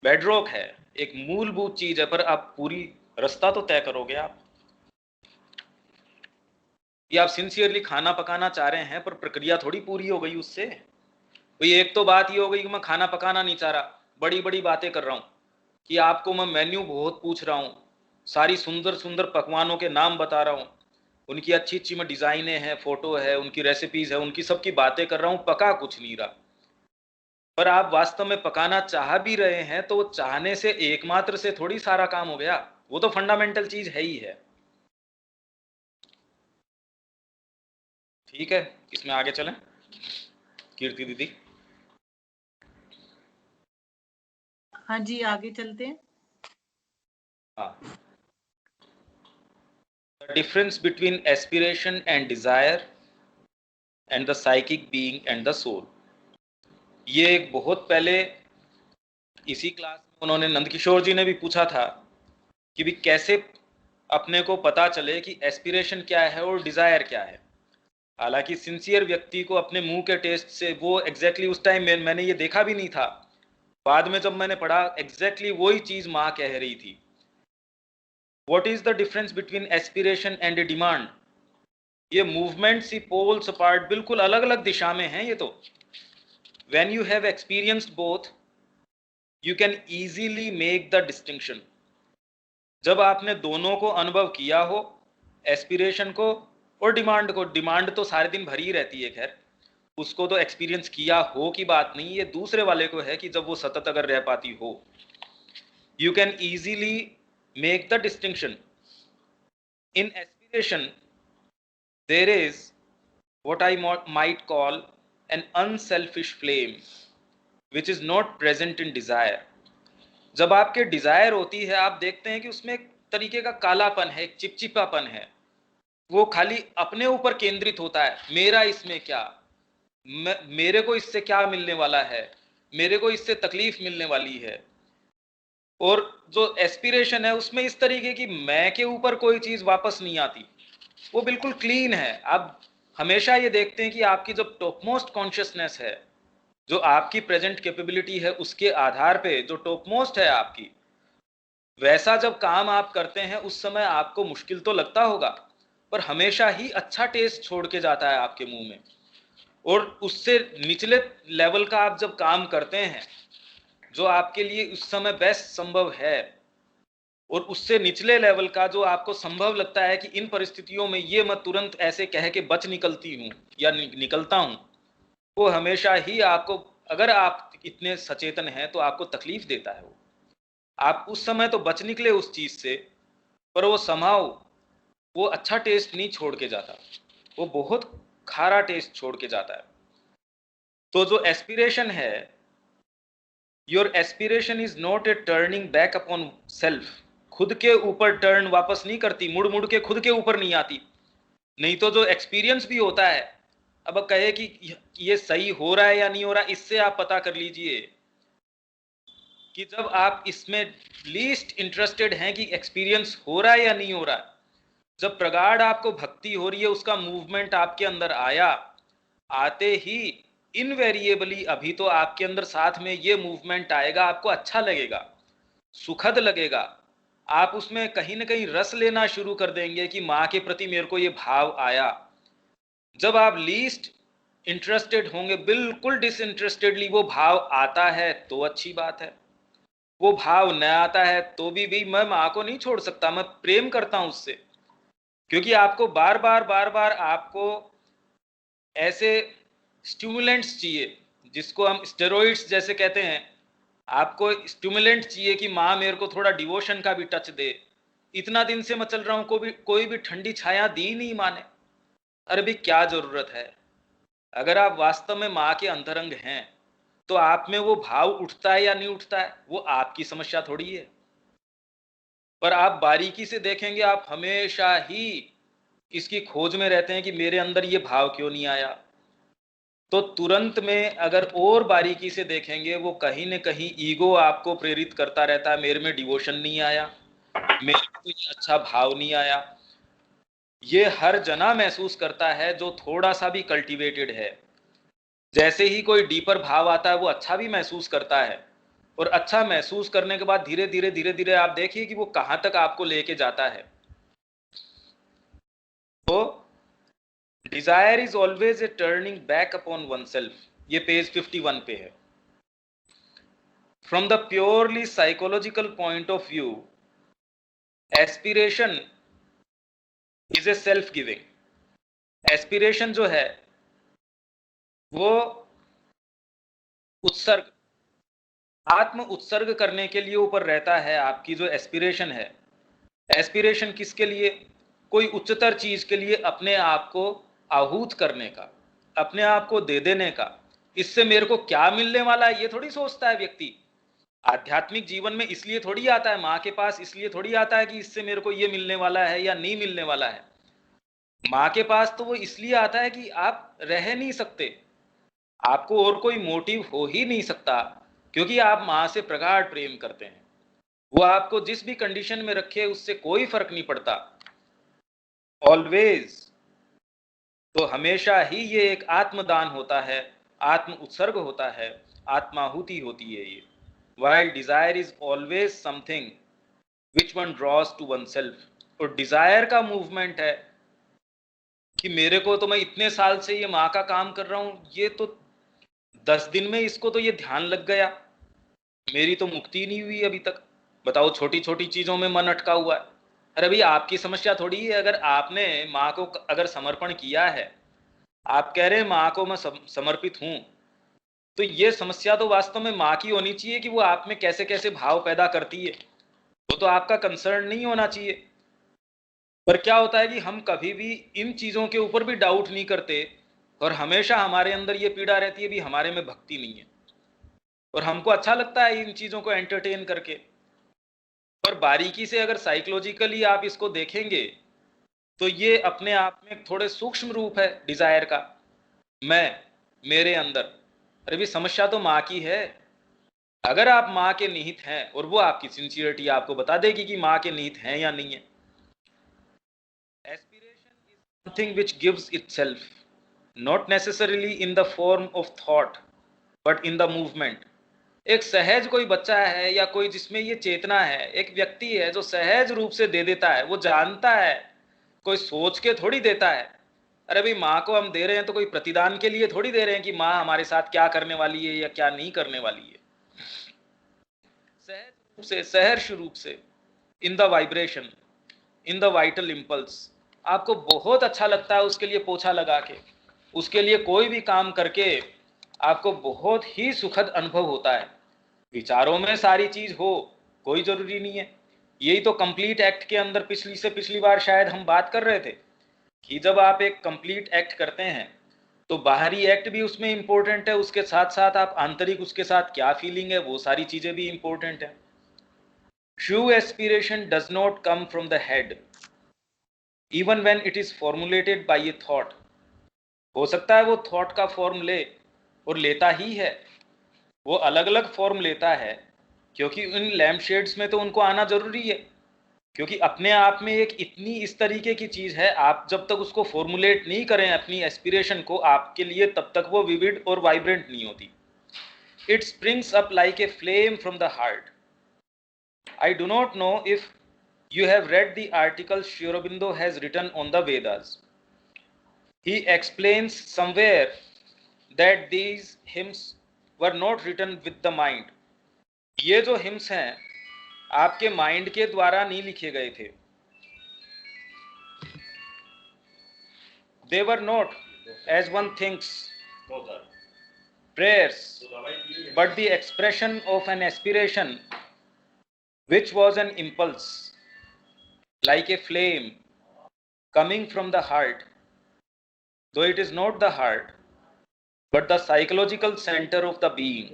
बेडरॉक है, एक मूलभूत चीज है, पर आप पूरी रास्ता तो तय करोगे आप। ये आप सिंसियरली खाना पकाना चाह रहे हैं, पर प्रक्रिया थोड़ी पूरी हो गई उससे। भाई एक तो बात ये हो गई कि मैं खाना पकाना नहीं चाह रहा, बड़ी बड़ी बातें कर रहा हूँ कि आपको मैं मेन्यू बहुत पूछ रहा हूँ, सारी सुंदर सुंदर पकवानों के नाम बता रहा हूँ, उनकी अच्छी अच्छी मैं डिजाइनें हैं, फोटो है, उनकी रेसिपीज है, उनकी सबकी बातें कर रहा हूँ, पका कुछ नहीं रहा। पर आप वास्तव में पकाना चाह भी रहे हैं तो चाहने से एकमात्र से थोड़ी सारा काम हो गया, वो तो फंडामेंटल चीज है ही है। ठीक है, इसमें आगे चलें कीर्ति दीदी। हाँ जी, आगे चलते हैं। हाँ, the difference between aspiration and desire and the psychic being and the soul. ये एक बहुत पहले इसी क्लास में उन्होंने नंदकिशोर जी ने भी पूछा था कि भी कैसे अपने को पता चले कि एस्पिरेशन क्या है और डिजायर क्या है। हालांकि सिंसियर व्यक्ति को अपने मुंह के टेस्ट से वो एग्जैक्टली उस टाइम मैंने ये देखा भी नहीं था, बाद में जब मैंने पढ़ा एग्जैक्टली वही चीज माँ कह रही थी। What is the difference between aspiration and demand. ये मूवमेंट सी पोल्स अपार्ट, बिल्कुल अलग अलग दिशा में हैं ये तो। When you have experienced both you can easily make the distinction. जब आपने दोनों को अनुभव किया हो, एस्पिरेशन को और डिमांड को, डिमांड तो सारे दिन भरी ही रहती है, खैर उसको तो एक्सपीरियंस किया हो की बात नहीं, ये दूसरे वाले को है कि जब वो सतत अगर रह पाती हो, you can easily make the distinction. In aspiration there is what I might call an unselfish flame which is not present in desire. जब आपके डिजायर होती है, आप देखते हैं कि उसमें एक तरीके का कालापन है, एक चिपचिपापन है, वो खाली अपने ऊपर केंद्रित होता है, मेरा इसमें क्या, मेरे को इससे क्या मिलने वाला है, मेरे को इससे तकलीफ मिलने वाली है। और जो एस्पिरेशन है उसमें इस तरीके की मैं के ऊपर कोई चीज वापस नहीं आती, वो बिल्कुल क्लीन है। आप हमेशा ये देखते हैं कि आपकी जो टॉप मोस्ट कॉन्शियसनेस है, जो आपकी प्रेजेंट कैपेबिलिटी है, उसके आधार पे जो टॉप मोस्ट है आपकी, वैसा जब काम आप करते हैं उस समय आपको मुश्किल तो लगता होगा, पर हमेशा ही अच्छा टेस्ट छोड़ के जाता है आपके मुंह में। और उससे निचले लेवल का आप जब काम करते हैं जो आपके लिए उस समय बेस्ट संभव है, और उससे निचले लेवल का जो आपको संभव लगता है कि इन परिस्थितियों में ये मैं तुरंत ऐसे कह के बच निकलती हूँ या निकलता हूँ, वो हमेशा ही आपको, अगर आप इतने सचेतन हैं तो आपको तकलीफ देता है। वो आप उस समय तो बच निकले उस चीज से, पर वो समाव वो अच्छा टेस्ट नहीं छोड़ के जाता, वो बहुत खारा टेस्ट छोड़ के जाता है। तो जो एस्पिरेशन है, your aspiration is not a turning back upon self, खुद के ऊपर टर्न वापस नहीं करती, मुड़ मुड़ के खुद के ऊपर नहीं आती। नहीं तो जो एक्सपीरियंस भी होता है, अब कहे कि ये सही हो रहा है या नहीं हो रहा, इससे आप पता कर लीजिए कि जब आप इसमें लीस्ट इंटरेस्टेड हैं कि एक्सपीरियंस हो रहा है या नहीं हो रहा, जब प्रगाढ़ आपको भक्ति हो रही है, उसका मूवमेंट आपके अंदर आया, आते ही इनवेरिएबली अभी तो आपके अंदर साथ में ये मूवमेंट आएगा, आपको अच्छा लगेगा, सुखद लगेगा, आप उसमें कहीं ना कहीं रस लेना शुरू कर देंगे कि माँ के प्रति मेरे को ये भाव आया। जब आप लीस्ट इंटरेस्टेड होंगे, बिल्कुल डिसइंटरेस्टेडली वो भाव आता है, तो अच्छी बात है, वो भाव न आता है तो भी मैं माँ को नहीं छोड़ सकता, मैं प्रेम करता हूं उससे, क्योंकि आपको बार बार आपको ऐसे स्टिमुलेंट्स चाहिए, जिसको हम स्टेरॉइड्स जैसे कहते हैं। आपको स्टिमुलेंट चाहिए कि माँ मेरे को थोड़ा डिवोशन का भी टच दे। इतना दिन से मैं चल रहा हूं, कोई भी ठंडी छाया दी नहीं माँ ने। अरे भाई क्या जरूरत है? अगर आप वास्तव में माँ के अंतरंग हैं तो आप में वो भाव उठता है या नहीं उठता है, वो आपकी समस्या थोड़ी है। पर आप बारीकी से देखेंगे, आप हमेशा ही इसकी खोज में रहते हैं कि मेरे अंदर ये भाव क्यों नहीं आया। तो तुरंत में अगर और बारीकी से देखेंगे, वो कहीं न कहीं ईगो आपको प्रेरित करता रहता है, मेरे में डिवोशन नहीं आया, मेरे को ये अच्छा भाव नहीं आया। ये हर जना महसूस करता है जो थोड़ा सा भी कल्टीवेटेड है। जैसे ही कोई डीपर भाव आता है वो अच्छा भी महसूस करता है, और अच्छा महसूस करने के बाद धीरे धीरे आप देखिए कि वो कहां तक आपको लेके जाता है। तो Dzire is always a turning back upon one self, ये पेज 51 पे है। From the purely psychological point of view, aspiration is a self giving. Aspiration जो है वो उत्सर्ग, आत्म उत्सर्ग करने के लिए ऊपर रहता है। आपकी जो एस्पिरेशन है, एस्पिरेशन किसके लिए? कोई उच्चतर चीज के लिए अपने आप को आहूत करने का, अपने आप को दे देने का। इससे मेरे को क्या मिलने वाला है ये थोड़ी सोचता है व्यक्ति। आध्यात्मिक जीवन में इसलिए थोड़ी आता है माँ के पास, इसलिए थोड़ी आता है कि इससे मेरे को ये मिलने वाला है या नहीं मिलने वाला है। माँ के पास तो वो इसलिए आता है कि आप रह नहीं सकते, आपको और कोई मोटिव हो ही नहीं सकता, क्योंकि आप माँ से प्रगाढ़ प्रेम करते हैं। वो आपको जिस भी कंडीशन में रखे उससे कोई फर्क नहीं पड़ता, ऑलवेज। तो हमेशा ही ये एक आत्मदान होता है, आत्म उत्सर्ग होता है, आत्माहुति होती है ये। While desire is always something which one draws to oneself. और डिजायर का मूवमेंट है कि मेरे को तो, मैं इतने साल से ये माँ का काम कर रहा हूं, ये तो 10 दिन में इसको तो ये ध्यान लग गया, मेरी तो मुक्ति नहीं हुई अभी तक। बताओ, छोटी छोटी चीजों में मन अटका हुआ है। अरे भाई आपकी समस्या थोड़ी है। अगर आपने माँ को अगर समर्पण किया है, आप कह रहे हैं माँ को मैं समर्पित हूं, तो ये समस्या तो वास्तव में माँ की होनी चाहिए कि वो आप में कैसे कैसे भाव पैदा करती है। वो तो आपका कंसर्न नहीं होना चाहिए। पर क्या होता है कि हम कभी भी इन चीजों के ऊपर भी डाउट नहीं करते, और हमेशा हमारे अंदर ये पीड़ा रहती है भी हमारे में भक्ति नहीं है, और हमको अच्छा लगता है इन चीजों को एंटरटेन करके। पर बारीकी से अगर साइकोलॉजिकली आप इसको देखेंगे तो ये अपने आप में थोड़े सूक्ष्म रूप है डिजायर का। मैं, मेरे अंदर। अरे भी समस्या तो माँ की है। अगर आप माँ के निहित हैं, और वो आपकी सिंसियरिटी आपको बता देगी कि माँ के निहित हैं या नहीं है। Aspiration is something which gives itself, not necessarily in the form of thought but in the movement. एक सहज कोई बच्चा है या कोई जिसमें ये चेतना है, एक व्यक्ति है जो सहज रूप से दे देता है, वो जानता है, कोई सोच के थोड़ी देता है। अरे भाई माँ को हम दे रहे हैं तो कोई प्रतिदान के लिए थोड़ी दे रहे हैं कि माँ हमारे साथ क्या करने वाली है या क्या नहीं करने वाली है। सहज रूप से, सहर्ष रूप से, in the vibration, in the vital impulse. आपको बहुत अच्छा लगता है उसके लिए पोछा लगा के, उसके लिए कोई भी काम करके आपको बहुत ही सुखद अनुभव होता है। विचारों में सारी चीज हो कोई जरूरी नहीं है। यही तो कंप्लीट एक्ट के अंदर पिछली से पिछली बार शायद हम बात कर रहे थे कि जब आप एक कंप्लीट एक्ट करते हैं तो बाहरी एक्ट भी उसमें इंपॉर्टेंट है, उसके साथ साथ आप आंतरिक उसके साथ क्या फीलिंग है वो सारी चीजें भी इंपॉर्टेंट है। True aspiration does not come from the head even when it is formulated bye A thought. हो सकता है वो थॉट का फॉर्म ले, और लेता ही है, वो अलग अलग फॉर्म लेता है, क्योंकि इन लैम्प शेड्स में तो उनको आना जरूरी है, क्योंकि अपने आप में एक इतनी इस तरीके की चीज है, आप जब तक उसको फॉर्मुलेट नहीं करें अपनी एस्पिरेशन को आपके लिए, तब तक वो विविड और वाइब्रेंट नहीं होती। It springs up like a flame from the heart. I do not know if you have read the article Sri Aurobindo has written on the Vedas. He explains somewhere that these hymns were not written with the mind, ये जो hymns हैं आपके mind के द्वारा नहीं लिखे गए थे. They were not, as one thinks, prayers, but the expression of an aspiration which was an impulse, like a flame coming from the heart, though it is not the heart, but the psychological center of the being,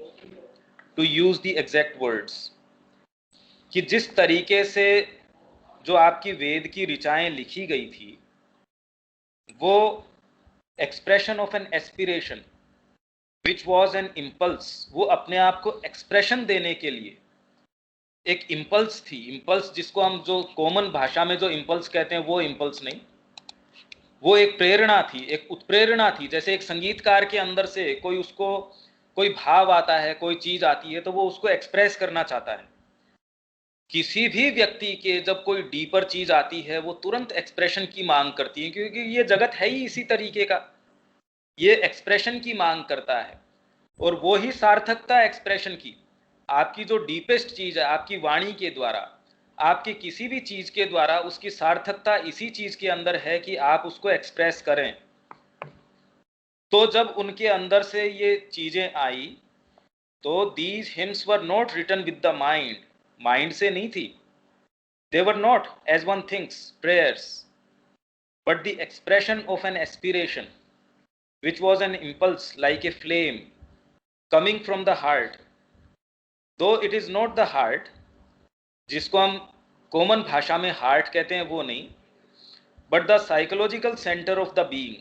to use the exact words. कि जिस तरीके से जो आपकी वेद की ऋचाएं लिखी गई थी वो expression of an aspiration which was an impulse, वो अपने आप को एक्सप्रेशन देने के लिए एक इम्पल्स थी. इम्पल्स जिसको हम जो कॉमन भाषा में जो इम्पल्स कहते हैं वो इम्पल्स नहीं, वो एक प्रेरणा थी, एक उत्प्रेरणा थी. जैसे एक संगीतकार के अंदर से कोई भाव आता है, कोई चीज आती है तो वो उसको एक्सप्रेस करना चाहता है. किसी भी व्यक्ति के जब कोई डीपर चीज आती है वो तुरंत एक्सप्रेशन की मांग करती है, क्योंकि ये जगत है ही इसी तरीके का, ये एक्सप्रेशन की मांग करता है. और वो ही सार्थकता एक्सप्रेशन की, आपकी जो डीपेस्ट चीज है आपकी वाणी के द्वारा, आपकी किसी भी चीज के द्वारा, उसकी सार्थकता इसी चीज के अंदर है कि आप उसको एक्सप्रेस करें. तो जब उनके अंदर से ये चीजें आई तो these hymns were not written with the mind, mind से नहीं थी. They were not as one thinks prayers, but the expression of an aspiration which was an impulse like a flame coming from the heart, though it is not the heart, जिसको हम common भाषा में heart कहते हैं वो नहीं, but the psychological centre of the being,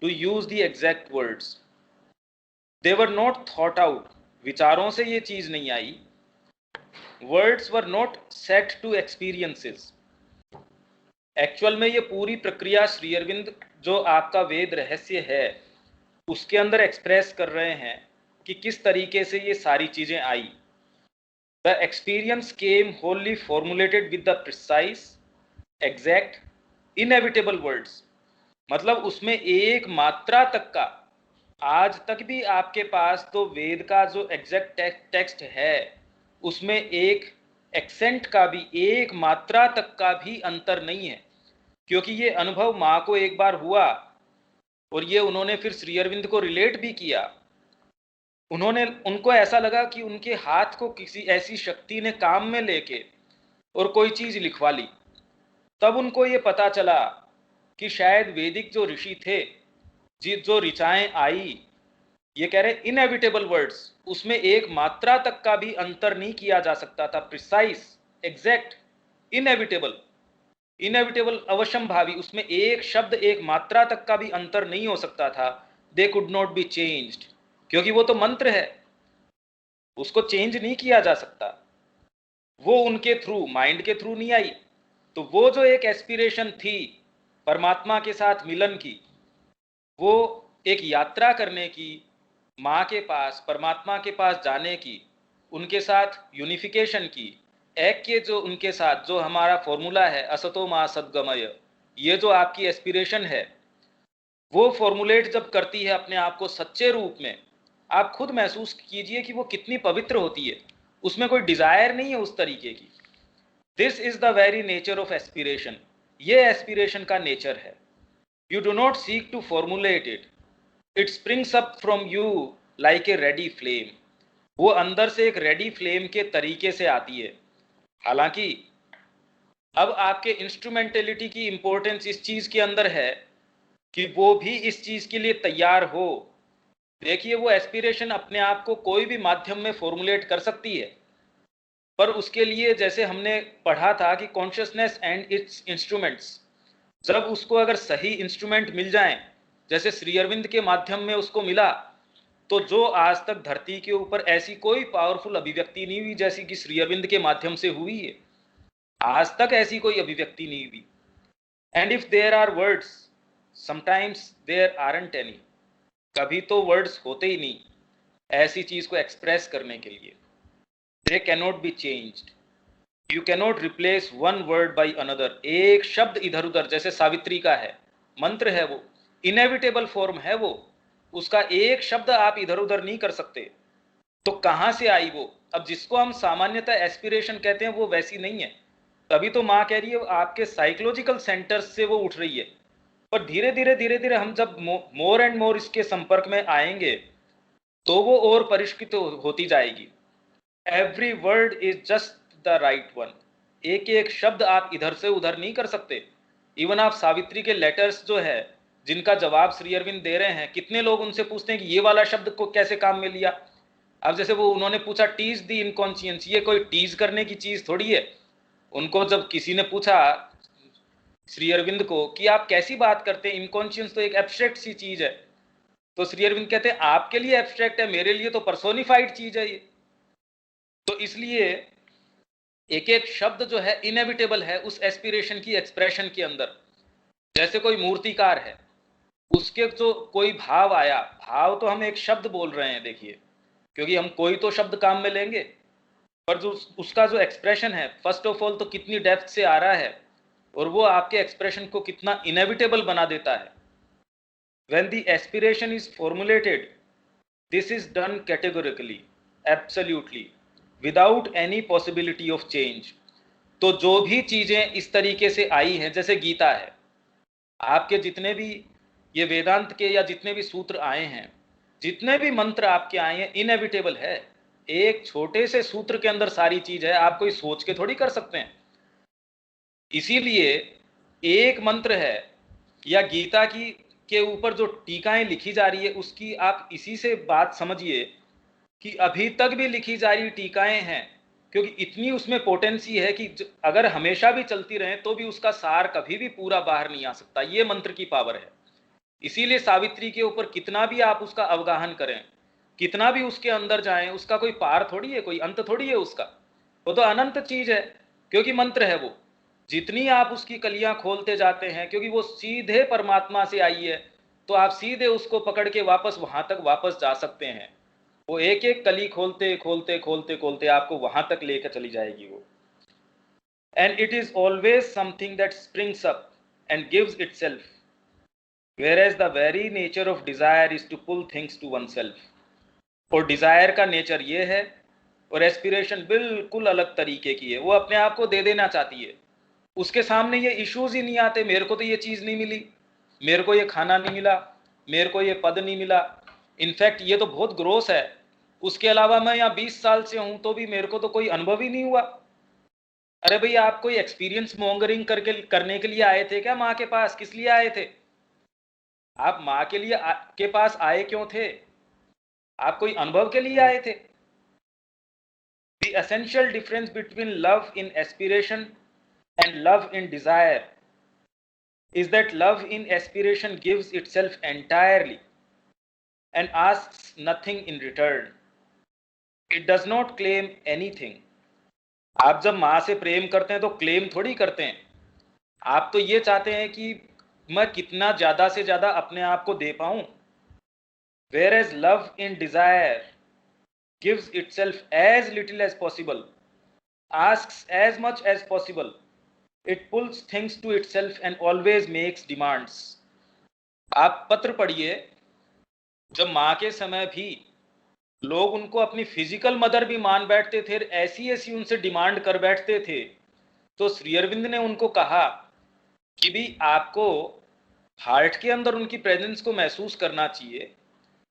to use the exact words. They were not thought out, विचारों से ये चीज नहीं आई. Words were not set to experiences. Actual में ये पूरी प्रक्रिया श्री अरविंद जो आपका वेद रहस्य है उसके अंदर एक्सप्रेस कर रहे हैं कि किस तरीके से ये सारी चीजें आई. The experience came wholly formulated with the precise, exact, inevitable words. मतलब उसमें एक मात्रा तक का, आज तक भी आपके पास तो वेद का जो एग्जैक्ट टेक्स्ट है उसमें एक एक्सेंट का भी, एक मात्रा तक का भी अंतर नहीं है. क्योंकि ये अनुभव माँ को एक बार हुआ और ये उन्होंने फिर श्री अरविंद को रिलेट भी किया. उनको ऐसा लगा कि उनके हाथ को किसी ऐसी शक्ति ने काम में लेके और कोई चीज लिखवा ली. तब उनको ये पता चला कि शायद वैदिक जो ऋषि थे, जो ऋचाएं आई, ये कह रहे इनएविटेबल वर्ड्स, उसमें एक मात्रा तक का भी अंतर नहीं किया जा सकता था. प्रिसाइस, एग्जैक्ट, इनएविटेबल, इनएविटेबल अवश्यंभावी, उसमें एक शब्द एक मात्रा तक का भी अंतर नहीं हो सकता था. They could not be changed, क्योंकि वो तो मंत्र है, उसको चेंज नहीं किया जा सकता. वो उनके थ्रू, माइंड के थ्रू नहीं आई. तो वो जो एक एस्पिरेशन थी परमात्मा के साथ मिलन की, वो एक यात्रा करने की, माँ के पास, परमात्मा के पास जाने की, उनके साथ यूनिफिकेशन की, ऐक्य जो उनके साथ, जो हमारा फॉर्मूला है असतो मा सद्गमय, ये जो आपकी एस्पिरेशन है वो फॉर्मुलेट जब करती है अपने आप को सच्चे रूप में, आप खुद महसूस कीजिए कि वो कितनी पवित्र होती है. उसमें कोई डिजायर नहीं है उस तरीके की. This is the very nature of aspiration. ये एस्पिरेशन का नेचर है. You do not seek to formulate it, it springs up from you like a ready flame. वो अंदर से एक रेडी फ्लेम के तरीके से आती है. हालांकि अब आपके इंस्ट्रूमेंटेलिटी की इंपॉर्टेंस इस चीज के अंदर है कि वो भी इस चीज के लिए तैयार हो. देखिए, वो एस्पिरेशन अपने आप को कोई भी माध्यम में फॉर्मुलेट कर सकती है, पर उसके लिए जैसे हमने पढ़ा था कि कॉन्शियसनेस एंड इट्स इंस्ट्रूमेंट्स, जब उसको अगर सही इंस्ट्रूमेंट मिल जाएं, जैसे श्री अरविंद के माध्यम में उसको मिला, तो जो आज तक धरती के ऊपर ऐसी कोई पावरफुल अभिव्यक्ति नहीं हुई जैसी कि श्री अरविंद के माध्यम से हुई है. आज तक ऐसी कोई अभिव्यक्ति नहीं हुई. And if there are words, sometimes there aren't any. कभी तो वर्ड्स होते ही नहीं ऐसी चीज को एक्सप्रेस करने के लिए. They cannot be changed. You cannot replace one word by another. एक शब्द इधर उधर, जैसे सावित्री का है, मंत्र है, वो इनएविटेबल फॉर्म है, वो उसका एक शब्द आप इधर उधर नहीं कर सकते. तो कहां से आई वो? अब जिसको हम सामान्यतः एस्पिरेशन कहते हैं वो वैसी नहीं है। तभी तो माँ कह रही है आपके साइकोलॉजिकल सेंटर्स से वो उठ रही है। पर धीरे धीरे हम जब मोर एंड मोर इसके संपर्क में आएंगे तो वो और परिष्कृत होती जाएगी। Every word is just the right one. एक एक शब्द आप इधर से उधर नहीं कर सकते। इवन आप सावित्री के लेटर्स जो है जिनका जवाब श्री अरविंद दे रहे हैं, कितने लोग उनसे पूछते हैं कि ये वाला शब्द को कैसे काम में लिया। अब जैसे वो उन्होंने पूछा टीज द इनकॉन्शियंस, ये कोई टीज करने की चीज थोड़ी है। उनको जब किसी ने पूछा श्री अरविंद को कि आप कैसी बात करते हैं, इनकॉन्शियंस तो एक एब्स्ट्रैक्ट सी चीज है, तो श्री अरविंद कहते हैं आपके लिए एब्स्ट्रैक्ट है, मेरे लिए तो पर्सोनिफाइड चीज है ये। तो इसलिए एक एक शब्द जो है इनएविटेबल है उस एस्पिरेशन की एक्सप्रेशन के अंदर। जैसे कोई मूर्तिकार है, उसके जो कोई भाव आया, भाव तो हम एक शब्द बोल रहे हैं देखिए, क्योंकि हम कोई तो शब्द काम में लेंगे, पर जो उसका जो एक्सप्रेशन है फर्स्ट ऑफ ऑल तो कितनी डेप्थ से आ रहा है और वो आपके एक्सप्रेशन को कितना इनएविटेबल बना देता है। When the aspiration is formulated, this is done categorically, absolutely, without any possibility of change. तो जो भी चीजें इस तरीके से आई हैं, जैसे गीता है, आपके जितने भी ये वेदांत के या जितने भी सूत्र आए हैं, जितने भी मंत्र आपके आए हैं, इनएविटेबल है। एक छोटे से सूत्र के अंदर सारी चीज है, आप कोई सोच के थोड़ी कर सकते हैं। इसीलिए एक मंत्र है या गीता की के ऊपर जो टीकाएं लिखी जा रही है, उसकी आप इसी से बात समझिए कि अभी तक भी लिखी जा रही टीकाएं हैं, क्योंकि इतनी उसमें पोटेंसी है कि अगर हमेशा भी चलती रहे तो भी उसका सार कभी भी पूरा बाहर नहीं आ सकता। ये मंत्र की पावर है। इसीलिए सावित्री के ऊपर कितना भी आप उसका अवगाहन करें, कितना भी उसके अंदर जाएं, उसका कोई पार थोड़ी है, कोई अंत थोड़ी है उसका। वो तो अनंत चीज है, क्योंकि मंत्र है वो। जितनी आप उसकी कलियां खोलते जाते हैं, क्योंकि वो सीधे परमात्मा से आई है, तो आप सीधे उसको पकड़ के वापस वहां तक वापस जा सकते हैं। वो एक एक कली खोलते खोलते खोलते खोलते आपको वहां तक लेकर चली जाएगी वो। And it is always something that springs up and gives itself, whereas the very nature of desire is to pull things to oneself. और डिजायर का नेचर ये है और एस्पिरेशन बिल्कुल अलग तरीके की है। वो अपने आप को दे देना चाहती है, उसके सामने ये इश्यूज ही नहीं आते, मेरे को तो ये चीज नहीं मिली, मेरे को ये खाना नहीं मिला, मेरे को ये पद नहीं मिला। इनफैक्ट ये तो बहुत ग्रोस है, उसके अलावा मैं यहाँ 20 साल से हूं तो भी मेरे को तो कोई अनुभव ही नहीं हुआ। अरे भाई, आप कोई एक्सपीरियंस मॉन्गरिंग करने के लिए आए थे क्या माँ के पास? किस लिए आए थे आप? माँ के लिए के पास आए क्यों थे? आप कोई अनुभव के लिए आए थे? The essential difference between love in aspiration and love in desire is that love in aspiration gives itself entirely and asks nothing in return. It does not claim anything. आप जब माँ से प्रेम करते हैं तो क्लेम थोड़ी करते हैं। आप तो ये चाहते हैं कि मैं कितना ज्यादा से ज्यादा अपने आप को दे पाऊं। Whereas love in desire gives itself as little as possible, asks as much as possible. It pulls things to itself and always makes demands. आप पत्र पढ़िए, जब माँ के समय भी लोग उनको अपनी फिजिकल मदर भी मान बैठते थे, ऐसी ऐसी उनसे डिमांड कर बैठते थे, तो श्री अरविंद ने उनको कहा कि भी आपको हार्ट के अंदर उनकी प्रेजेंस को महसूस करना चाहिए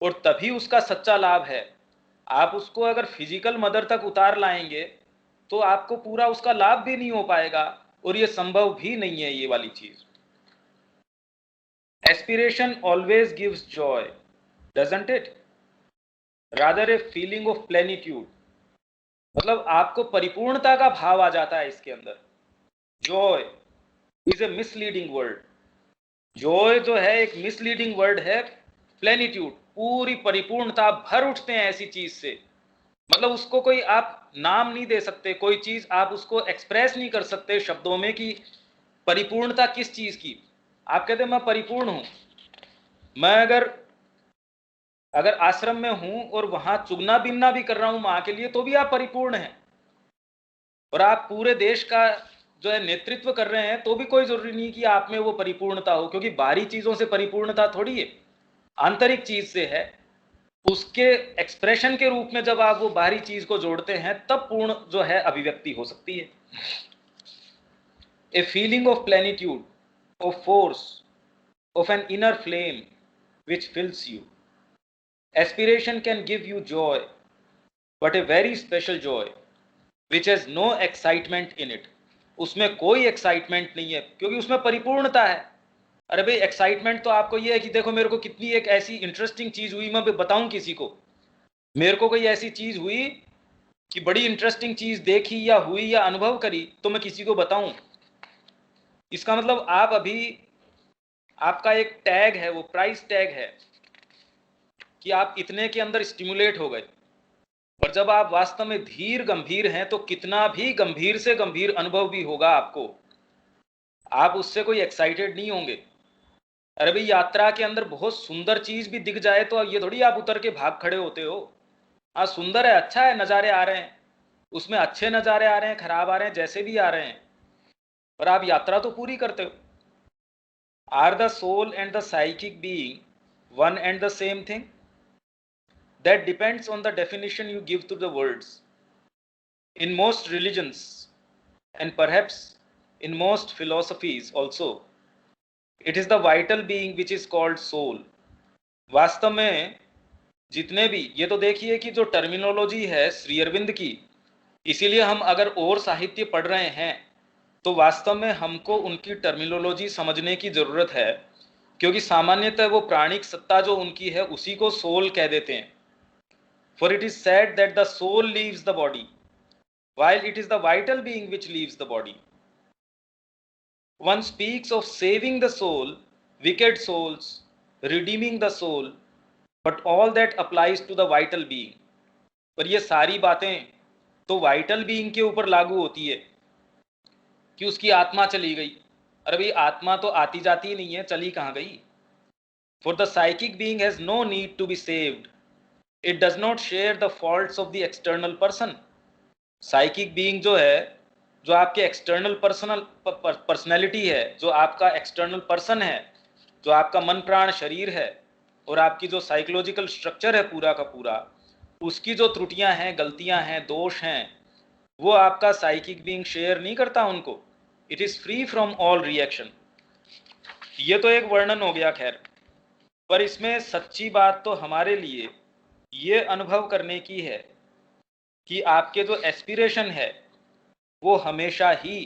और तभी उसका सच्चा लाभ है। आप उसको अगर फिजिकल मदर तक उतार लाएंगे तो आपको पूरा उसका लाभ भी नहीं हो पाएगा और ये संभव भी नहीं है ये वाली चीज। Aspiration always gives Joy, doesn't it? Rather a feeling of plenitude. मतलब आपको परिपूर्णता का भाव आ जाता है इसके अंदर। Joy is a misleading word. Joy जो है एक मिसलीडिंग वर्ड है। प्लेनिट्यूड, पूरी परिपूर्णता, भर उठते हैं ऐसी चीज से। मतलब उसको कोई आप नाम नहीं दे सकते, कोई चीज आप उसको एक्सप्रेस नहीं कर सकते शब्दों में कि परिपूर्णता किस चीज की। आप कहते हैं मैं परिपूर्ण हूं। मैं अगर आश्रम में हूं और वहां चुगना बिनना भी कर रहा हूं मां के लिए, तो भी आप परिपूर्ण हैं। और आप पूरे देश का जो है नेतृत्व कर रहे हैं, तो भी कोई जरूरी नहीं कि आप में वो परिपूर्णता हो, क्योंकि बाहरी चीजों से परिपूर्णता थोड़ी है, आंतरिक चीज से है। उसके एक्सप्रेशन के रूप में जब आप वो बाहरी चीज को जोड़ते हैं तब पूर्ण जो है अभिव्यक्ति हो सकती है। A feeling of plenitude, of force, of an inner flame which fills you. Aspiration can give you joy, but a very special joy which has no excitement in it. उसमें कोई एक्साइटमेंट नहीं है क्योंकि उसमें परिपूर्णता है। अरे भाई एक्साइटमेंट तो आपको ये है कि देखो मेरे को कितनी एक ऐसी इंटरेस्टिंग चीज हुई, मैं बताऊं किसी को, मेरे को कोई ऐसी चीज हुई कि बड़ी इंटरेस्टिंग चीज देखी या हुई या अनुभव करी तो मैं किसी को बताऊं। इसका मतलब आप अभी, आपका एक टैग है, वो प्राइस टैग है कि आप इतने के अंदर स्टिमुलेट हो गए। और जब आप वास्तव में धीर गंभीर हैं तो कितना भी गंभीर से गंभीर अनुभव भी होगा आपको, आप उससे कोई एक्साइटेड नहीं होंगे। अरे भाई यात्रा के अंदर बहुत सुंदर चीज भी दिख जाए तो ये थोड़ी आप उतर के भाग खड़े होते हो। हाँ सुंदर है, अच्छा है, नज़ारे आ रहे हैं, उसमें अच्छे नज़ारे आ रहे हैं, खराब आ रहे हैं, जैसे भी आ रहे हैं, पर आप यात्रा तो पूरी करते हो। Are the soul and the psychic being one and the same thing? That depends on the definition you give to the words. In most religions, and perhaps in most philosophies also, it is the vital being which is called soul. वास्तव में जितने भी, ये तो देखिए कि जो terminology है श्री अरविंद की, इसीलिए हम अगर और साहित्य पढ़ रहे हैं तो वास्तव में हमको उनकी टर्मिनोलॉजी समझने की जरूरत है, क्योंकि सामान्यतः वो प्राणिक सत्ता जो उनकी है उसी को सोल कह देते हैं। For it is said that the soul leaves the body, while it is the vital being which leaves the body. One speaks of saving the soul, wicked souls, redeeming the soul, but all that applies to the vital being. पर ये सारी बातें तो vital being के ऊपर लागू होती है कि उसकी आत्मा चली गई। अरे भाई आत्मा तो आती जाती ही नहीं है, चली कहाँ गई? For the psychic being has no need to be saved. It does not share the faults of the external person. Psychic being जो है, जो आपके एक्सटर्नल पर्सनैलिटी है, जो आपका एक्सटर्नल पर्सन है, जो आपका मन प्राण शरीर है और आपकी जो साइकोलॉजिकल स्ट्रक्चर है पूरा का पूरा, उसकी जो त्रुटियां हैं, गलतियां हैं, दोष हैं, वो आपका साइकिक बीइंग शेयर नहीं करता उनको। It is free from all reaction. ये तो एक वर्णन हो गया खैर, पर इसमें सच्ची बात तो हमारे लिए ये अनुभव करने की है कि आपके जो एस्पिरेशन है वो हमेशा ही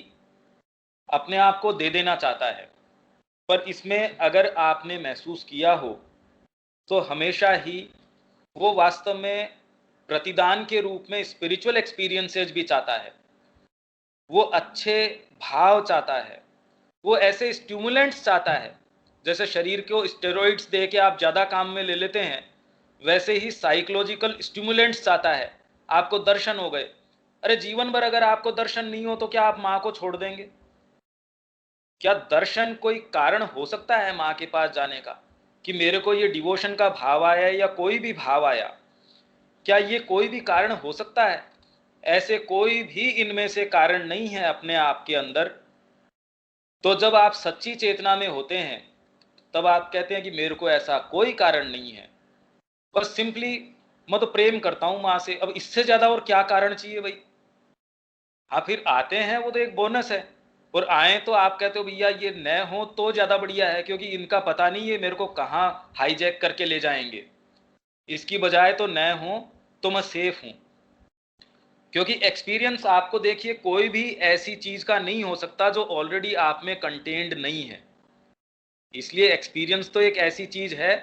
अपने आप को दे देना चाहता है, पर इसमें अगर आपने महसूस किया हो तो हमेशा ही वो वास्तव में प्रतिदान के रूप में स्पिरिचुअल एक्सपीरियंसेस भी चाहता है, वो अच्छे भाव चाहता है, वो ऐसे स्टिमुलेंट्स चाहता है। जैसे शरीर को स्टेरॉइड्स दे के आप ज़्यादा काम में ले लेते हैं, वैसे ही साइकोलॉजिकल स्टिमुलेंट्स चाहता है। आपको दर्शन हो गए, अरे जीवन भर अगर आपको दर्शन नहीं हो तो क्या आप माँ को छोड़ देंगे? क्या दर्शन कोई कारण हो सकता है माँ के पास जाने का कि मेरे को ये डिवोशन का भाव आया या कोई भी भाव आया? क्या ये कोई भी कारण हो सकता है? ऐसे कोई भी इनमें से कारण नहीं है अपने आप के अंदर। तो जब आप सच्ची चेतना में होते हैं तब आप कहते हैं कि मेरे को ऐसा कोई कारण नहीं है, बस सिंपली मैं तो प्रेम करता हूं माँ से, अब इससे ज्यादा और क्या कारण चाहिए भाई? हाँ फिर आते हैं वो तो एक बोनस है, और आए तो आप कहते हो भैया ये न हो तो ज्यादा बढ़िया है, क्योंकि इनका पता नहीं है मेरे को कहाँ हाईजैक करके ले जाएंगे। इसकी बजाय तो न हो तो मैं सेफ हूं, क्योंकि एक्सपीरियंस आपको देखिए कोई भी ऐसी चीज का नहीं हो सकता जो ऑलरेडी आप में कंटेन्ड नहीं है। इसलिए एक्सपीरियंस तो एक ऐसी चीज है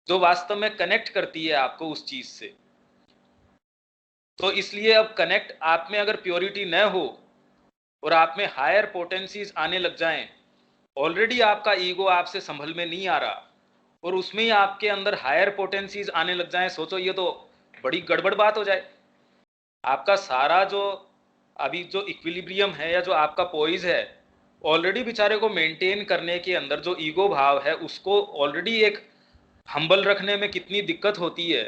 जो वास्तव में कनेक्ट करती है आपको उस चीज से। तो इसलिए अब कनेक्ट आप में अगर प्योरिटी न हो और आप में हायर पोटेंसीज आने लग जाएं, ऑलरेडी आपका ईगो आपसे संभल में नहीं आ रहा और उसमें ही आपके अंदर हायर पोटेंसीज आने लग जाएं, सोचो ये तो बड़ी गड़बड़ बात हो जाए। आपका सारा जो अभी जो इक्विलिब्रियम है या जो आपका पोइज है, ऑलरेडी बेचारे को मेंटेन करने के अंदर जो ईगो भाव है उसको ऑलरेडी एक हम्बल रखने में कितनी दिक्कत होती है।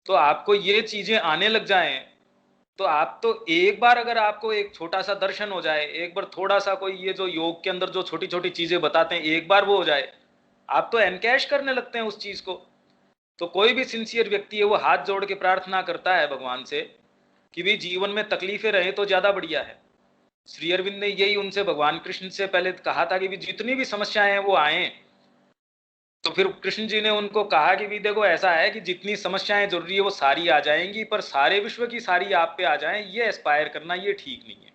तो आपको ये चीजें आने लग जाएं तो आप तो एक बार अगर आपको एक छोटा सा दर्शन हो जाए, एक बार थोड़ा सा कोई ये जो योग के अंदर जो छोटी छोटी चीजें बताते हैं एक बार वो हो जाए, आप तो एनकैश करने लगते हैं उस चीज को तो कोई भी सिंसियर व्यक्ति है वो हाथ जोड़ के प्रार्थना करता है भगवान से कि भी जीवन में तकलीफें रहे तो ज्यादा बढ़िया है। श्री अरविंद ने यही उनसे भगवान कृष्ण से पहले कहा था कि भी जितनी भी समस्याएं हैं वो आए। तो फिर कृष्ण जी ने उनको कहा कि भी देखो ऐसा है कि जितनी समस्याएं जरूरी है वो सारी आ जाएंगी, पर सारे विश्व की सारी आप पे आ जाएं ये एस्पायर करना ये ठीक नहीं है।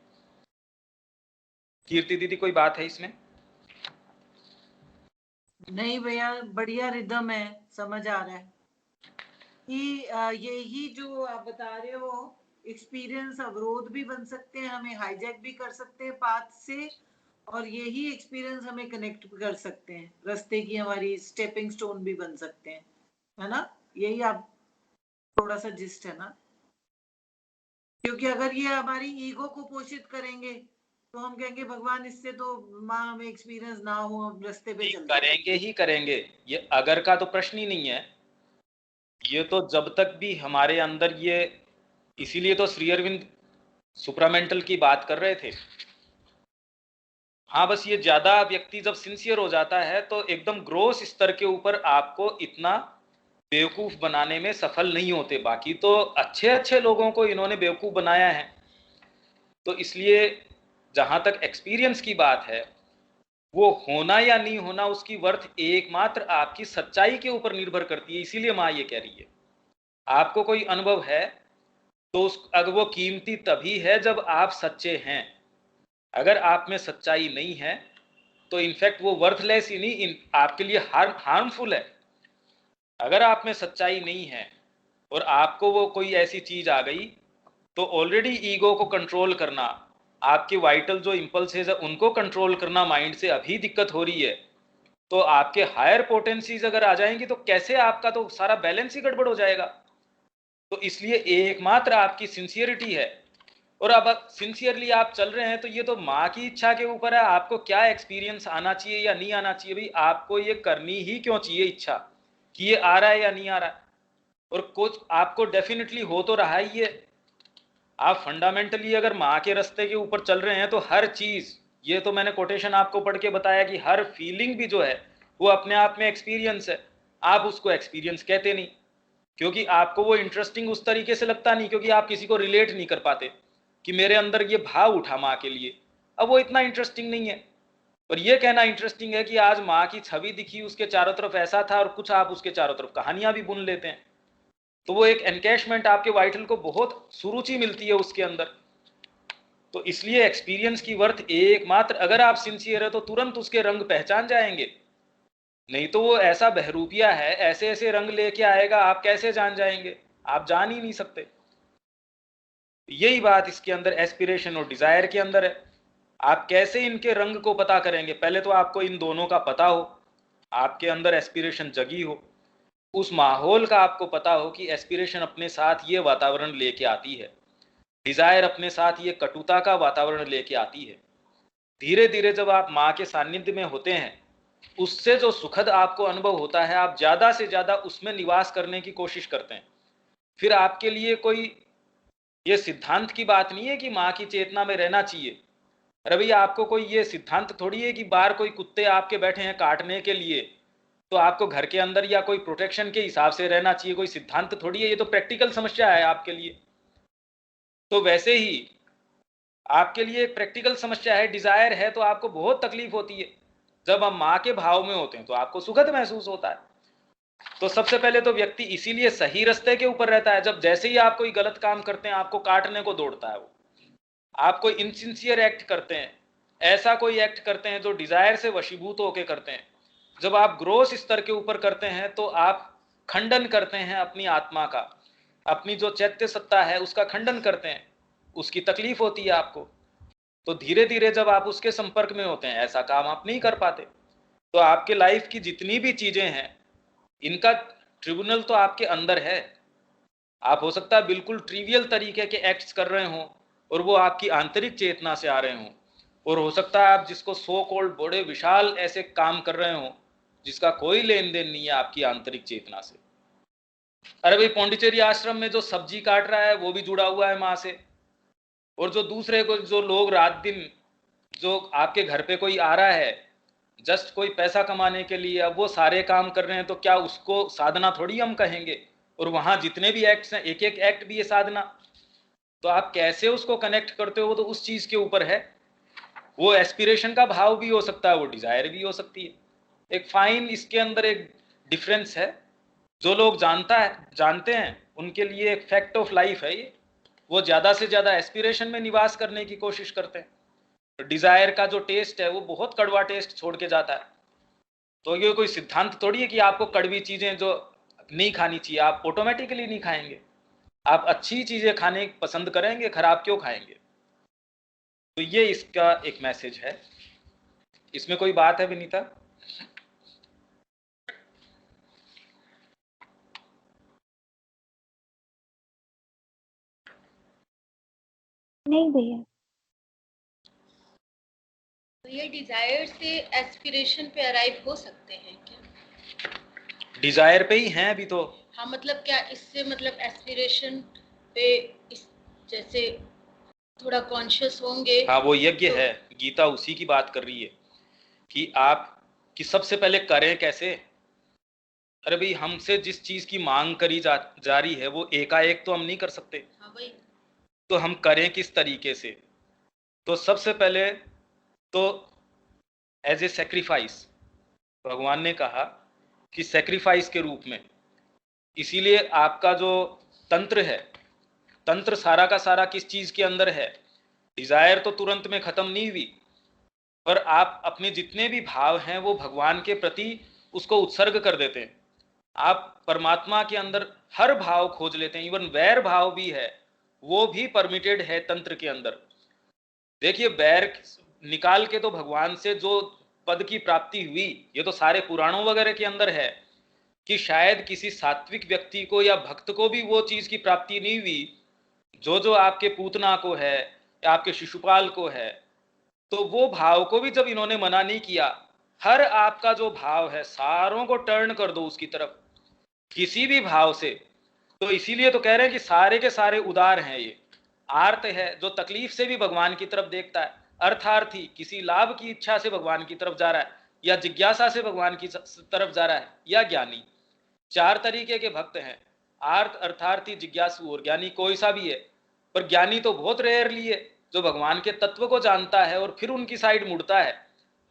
कीर्ति दीदी कोई बात है इसमें? नहीं भैया, बढ़िया रिदम है, समझ आ रहा है कि यही जो आप बता रहे हो एक्सपीरियंस अवरोध भी बन सकते हैं, हमें हाईजैक भी कर सकते हैं पाथ से, और यही एक्सपीरियंस हमें कनेक्ट कर सकते हैं, रास्ते की हमारी स्टेपिंग स्टोन भी बन सकते हैं, है ना? यही आप थोड़ा सा जिस्ट है ना, क्योंकि अगर ये हमारी ईगो को पोषित करेंगे तो हम कहेंगे भगवान इससे तो माँ हमें एक्सपीरियंस ना हो, अब रास्ते पे चलते करेंगे ही करेंगे, ये अगर का तो प्रश्न ही नहीं है। ये तो जब तक भी हमारे अंदर ये, इसीलिए तो श्री अरविंद सुप्रामेंटल की बात कर रहे थे। हाँ बस ये ज्यादा व्यक्ति जब सिंसियर हो जाता है तो एकदम ग्रोस स्तर के ऊपर आपको इतना बेवकूफ बनाने में सफल नहीं होते। बाकी तो अच्छे अच्छे लोगों को इन्होंने बेवकूफ बनाया है। तो इसलिए जहां तक एक्सपीरियंस की बात है, वो होना या नहीं होना उसकी वर्थ एकमात्र आपकी सच्चाई के ऊपर निर्भर करती है। इसीलिए माँ ये कह रही है आपको कोई अनुभव है तो उस अगर वो कीमती तभी है जब आप सच्चे हैं। अगर आप में सच्चाई नहीं है तो इनफैक्ट वो वर्थलेस ही नहीं, आपके लिए हार्मफुल है। अगर आप में सच्चाई नहीं है और आपको वो कोई ऐसी चीज आ गई तो ऑलरेडी ईगो को कंट्रोल करना, आपके वाइटल जो इंपल्सेस है उनको कंट्रोल करना माइंड से अभी दिक्कत हो रही है। तो आपके हायर पोटेंसीज अगर आ जाएंगी तो कैसे आपका तो सारा बैलेंस ही गड़बड़ हो जाएगा। तो इसलिए एकमात्र आपकी सिंसियरिटी है। और अब सिंसियरली आप चल रहे हैं तो ये तो माँ की इच्छा के ऊपर है, आपको क्या एक्सपीरियंस आना चाहिए या नहीं आना चाहिए। भाई आपको ये करनी ही क्यों चाहिए इच्छा कि ये आ रहा है या नहीं आ रहा है, और कुछ आपको डेफिनेटली हो तो रहा ही है। आप फंडामेंटली अगर माँ के रास्ते के ऊपर चल रहे हैं तो हर चीज, ये तो मैंने कोटेशन आपको पढ़ के बताया कि हर फीलिंग भी जो है वो अपने आप में एक्सपीरियंस है। आप उसको एक्सपीरियंस कहते नहीं क्योंकि आपको वो इंटरेस्टिंग उस तरीके से लगता नहीं, क्योंकि आप किसी को रिलेट नहीं कर पाते कि मेरे अंदर ये भाव उठा माँ के लिए। अब वो इतना इंटरेस्टिंग नहीं है। पर ये कहना इंटरेस्टिंग है कि आज माँ की छवि दिखी, उसके चारों तरफ ऐसा था, और कुछ आप उसके चारों तरफ कहानियां भी बुन लेते हैं। तो वो एक एनकैशमेंट आपके वाइटल को बहुत सुरुचि मिलती है उसके अंदर। तो इसलिए एक्सपीरियंस की वर्थ एकमात्र, अगर आप सिंसियर है तो तुरंत उसके रंग पहचान जाएंगे। नहीं तो वो ऐसा बहरूपिया है, ऐसे ऐसे रंग लेके आएगा, आप कैसे जान जाएंगे? आप जान ही नहीं सकते। यही बात इसके अंदर एस्पिरेशन और डिजायर के अंदर है। आप कैसे इनके रंग को पता करेंगे? पहले तो आपको इन दोनों का पता हो, आपके अंदर एस्पिरेशन जगी हो, उस माहौल का आपको पता हो कि एस्पिरेशन अपने साथ ये वातावरण लेके आती है, डिजायर अपने साथ ये कटुता का वातावरण लेके आती है। धीरे धीरे जब आप माँ के सानिध्य में होते हैं, उससे जो सुखद आपको अनुभव होता है, आप ज्यादा से ज्यादा उसमें निवास करने की कोशिश करते हैं। फिर आपके लिए कोई ये सिद्धांत की बात नहीं है कि माँ की चेतना में रहना चाहिए। अरे भैया आपको कोई ये सिद्धांत थोड़ी है कि बाहर कोई कुत्ते आपके बैठे हैं काटने के लिए तो आपको घर के अंदर या कोई प्रोटेक्शन के हिसाब से रहना चाहिए। कोई सिद्धांत थोड़ी है, ये तो प्रैक्टिकल समस्या है आपके लिए। तो वैसे ही आपके लिए एक प्रैक्टिकल समस्या है, डिजायर है, तो आपको बहुत तकलीफ होती है। जब हम माँ के भाव में होते हैं तो आपको सुखद महसूस होता है। तो सबसे पहले तो व्यक्ति इसीलिए सही रास्ते के ऊपर रहता है। जब जैसे ही आप कोई गलत काम करते हैं आपको काटने को दौड़ता है वो, आप कोई इनसिंसियर एक्ट करते हैं, ऐसा कोई एक्ट करते हैं जो डिजायर से वशीभूत होकर करते हैं। जब आप ग्रोस स्तर के ऊपर करते हैं तो आप खंडन करते हैं अपनी आत्मा का, अपनी जो चैत्य सत्ता है उसका खंडन करते हैं, उसकी तकलीफ होती है आपको। तो धीरे धीरे जब आप उसके संपर्क में होते हैं, ऐसा काम आप नहीं कर पाते। तो आपके लाइफ की जितनी भी चीजें हैं इनका ट्रिब्यूनल तो आपके अंदर है। आप हो सकता है बिल्कुल ट्रिवियल तरीके के एक्ट्स कर रहे हों और वो आपकी आंतरिक चेतना से आ रहे हों, और हो सकता है आप जिसको सो कॉल्ड बड़े विशाल ऐसे काम कर रहे हों जिसका कोई लेन देन नहीं है आपकी आंतरिक चेतना से। अरे भाई पौंडीचेरी आश्रम में जो सब्जी काट रहा है वो भी जुड़ा हुआ है माँ से, और जो दूसरे को जो लोग रात दिन जो आपके घर पे कोई आ रहा है जस्ट कोई पैसा कमाने के लिए अब वो सारे काम कर रहे हैं, तो क्या उसको साधना थोड़ी हम कहेंगे? और वहां जितने भी एक्ट्स हैं, एक एक एक्ट भी ये साधना। तो आप कैसे उसको कनेक्ट करते हो वो तो उस चीज के ऊपर है। वो एस्पिरेशन का भाव भी हो सकता है, वो डिजायर भी हो सकती है। एक फाइन इसके अंदर एक डिफरेंस है। जो लोग जानते हैं उनके लिए एक फैक्ट ऑफ लाइफ है ये। वो ज्यादा से ज्यादा एस्पिरेशन में निवास करने की कोशिश करते हैं। डिजायर का जो टेस्ट है वो बहुत कड़वा टेस्ट छोड़ के जाता है। तो ये कोई सिद्धांत थोड़ी है कि आपको कड़वी चीजें जो नहीं खानी चाहिए आप ऑटोमेटिकली नहीं खाएंगे। आप अच्छी चीजें खाने पसंद करेंगे, खराब क्यों खाएंगे? तो ये इसका एक मैसेज है। इसमें कोई बात है विनीता? नहीं भैया। तो ये डिजायर से एस्पिरेशन पे अराइव हो सकते हैं क्या? डिजायर पे ही हैं अभी तो। हाँ, मतलब क्या इससे मतलब एस्पिरेशन पे इस जैसे थोड़ा कॉन्शियस होंगे? हाँ, वो यज्ञ तो, है, गीता उसी की बात कर रही है कि आप कि सबसे पहले करें कैसे। अरे भाई, हमसे जिस चीज की मांग करी जा रही है वो एकाएक तो हम नहीं कर सकते। हाँ भाई। तो हम करें किस तरीके से? तो सबसे पहले तो एज ए सेक्रीफाइस भगवान ने कहा कि सेक्रीफाइस के रूप में। इसीलिए आपका जो तंत्र है, तंत्र सारा का सारा किस चीज के अंदर है? डिजायर तो तुरंत में खत्म नहीं हुई, पर आप अपने जितने भी भाव हैं वो भगवान के प्रति उसको उत्सर्ग कर देते हैं। आप परमात्मा के अंदर हर भाव खोज लेते हैं, इवन वैर भाव भी है, वो भी परमिटेड है तंत्र के अंदर। देखिए, वैर निकाल के तो भगवान से जो पद की प्राप्ति हुई, ये तो सारे पुराणों वगैरह के अंदर है कि शायद किसी सात्विक व्यक्ति को या भक्त को भी वो चीज की प्राप्ति नहीं हुई जो जो आपके पूतना को है या आपके शिशुपाल को है। तो वो भाव को भी जब इन्होंने मना नहीं किया, हर आपका जो भाव है सारों को टर्न कर दो उसकी तरफ, किसी भी भाव से। तो इसीलिए तो कह रहे हैं कि सारे के सारे उदार हैं। ये आर्त है जो तकलीफ से भी भगवान की तरफ देखता है, अर्थार्थी किसी लाभ की इच्छा से भगवान की तरफ जा रहा है, या जिज्ञासा से भगवान की तरफ जा रहा है, या ज्ञानी। चार तरीके के भक्त हैं, आर्त, अर्थार्थी, जिज्ञासु और ज्ञानी। कोई सा भी है, पर ज्ञानी तो बहुत रेयरली है जो भगवान के तत्व को जानता है और फिर उनकी साइड मुड़ता है।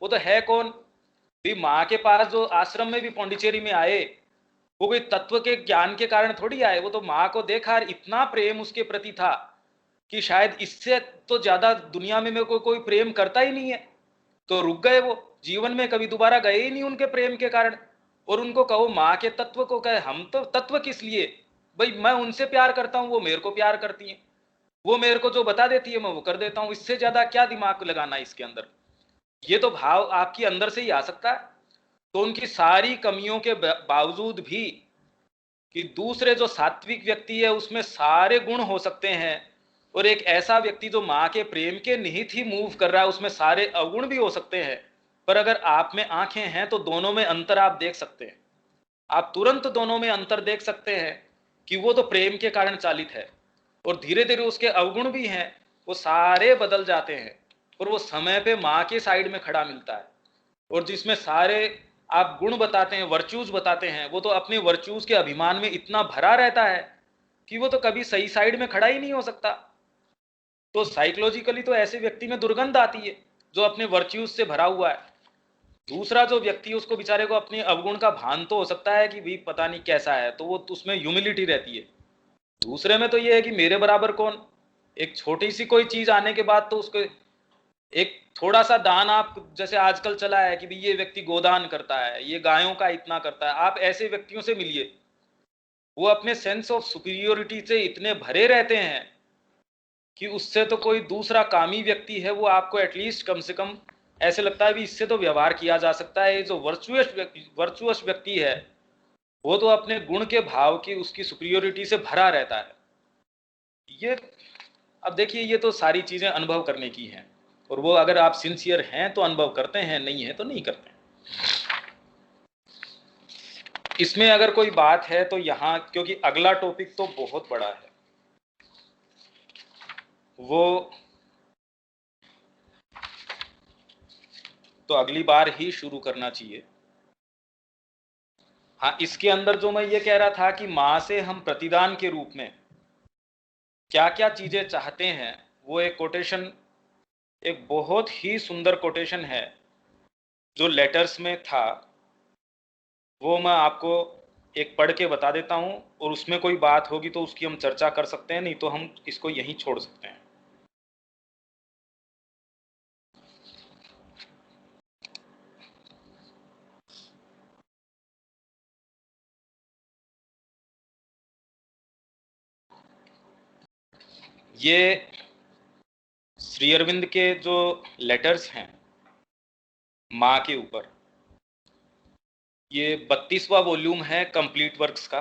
वो तो है कौन भी? माँ के पास जो आश्रम में भी पौंडीचेरी में आए, वो कोई तत्व के ज्ञान के कारण थोड़ी आए। वो तो माँ को देखा और इतना प्रेम उसके प्रति था कि शायद इससे तो ज्यादा दुनिया में मेरे को कोई प्रेम करता ही नहीं है। तो रुक गए, वो जीवन में कभी दोबारा गए ही नहीं उनके प्रेम के कारण। और उनको कहो माँ के तत्व को कहे, हम तो तत्व किस लिए भाई, मैं उनसे प्यार करता हूँ, वो मेरे को प्यार करती है, वो मेरे को जो बता देती है मैं वो कर देता हूँ, इससे ज्यादा क्या दिमाग लगाना है इसके अंदर? ये तो भाव आपकी अंदर से ही आ सकता है। तो उनकी सारी कमियों के बावजूद भी कि दूसरे जो सात्विक व्यक्ति है उसमें सारे गुण हो सकते हैं, और एक ऐसा व्यक्ति जो माँ के प्रेम के निहित ही मूव कर रहा है उसमें सारे अवगुण भी हो सकते हैं। पर अगर आप में आंखें हैं तो दोनों में अंतर आप देख सकते हैं। आप तुरंत दोनों में अंतर देख सकते हैं कि वो तो प्रेम के कारण चालित है, और धीरे धीरे उसके अवगुण भी हैं, वो सारे बदल जाते हैं, और वो समय पे माँ के साइड में खड़ा मिलता है। और जिसमें सारे आप गुण बताते हैं, वर्च्यूज बताते हैं, वो तो अपने वर्च्यूज के अभिमान में इतना भरा रहता है कि वो तो कभी सही साइड में खड़ा ही नहीं हो सकता। तो साइकोलॉजिकली तो ऐसे व्यक्ति में दुर्गंध आती है जो अपने वर्च्यूज से भरा हुआ है। दूसरा जो व्यक्ति, उसको बेचारे को अपने अवगुण का भान तो हो सकता है कि भाई पता नहीं कैसा है, तो वो उसमें ह्यूमिलिटी रहती है। दूसरे में तो ये है कि मेरे बराबर कौन। एक छोटी सी कोई चीज आने के बाद तो उसको एक थोड़ा सा दान, आप जैसे आजकल चला है कि भाई ये व्यक्ति गोदान करता है, ये गायों का इतना करता है, आप ऐसे व्यक्तियों से मिलिए, वो अपने सेंस ऑफ सुपीरियोरिटी से इतने भरे रहते हैं कि उससे तो कोई दूसरा कामी व्यक्ति है वो आपको एटलीस्ट कम से कम ऐसे लगता है भी इससे तो व्यवहार किया जा सकता है। जो वर्चुअस व्यक्ति है वो तो अपने गुण के भाव की, उसकी सुपीरियोरिटी से भरा रहता है। ये अब देखिए, ये तो सारी चीजें अनुभव करने की हैं, और वो अगर आप सिंसियर हैं तो अनुभव करते हैं, नहीं है तो नहीं करते। इसमें अगर कोई बात है तो यहाँ, क्योंकि अगला टॉपिक तो बहुत बड़ा है, वो तो अगली बार ही शुरू करना चाहिए। हाँ, इसके अंदर जो मैं ये कह रहा था कि माँ से हम प्रतिदान के रूप में क्या क्या चीजें चाहते हैं, वो एक कोटेशन, एक बहुत ही सुंदर कोटेशन है जो लेटर्स में था, वो मैं आपको एक पढ़ के बता देता हूं, और उसमें कोई बात होगी तो उसकी हम चर्चा कर सकते हैं, नहीं तो हम इसको यहीं छोड़ सकते हैं। ये श्री अरविंद के जो लेटर्स हैं माँ के ऊपर, ये 32वां वॉल्यूम है कंप्लीट वर्क्स का,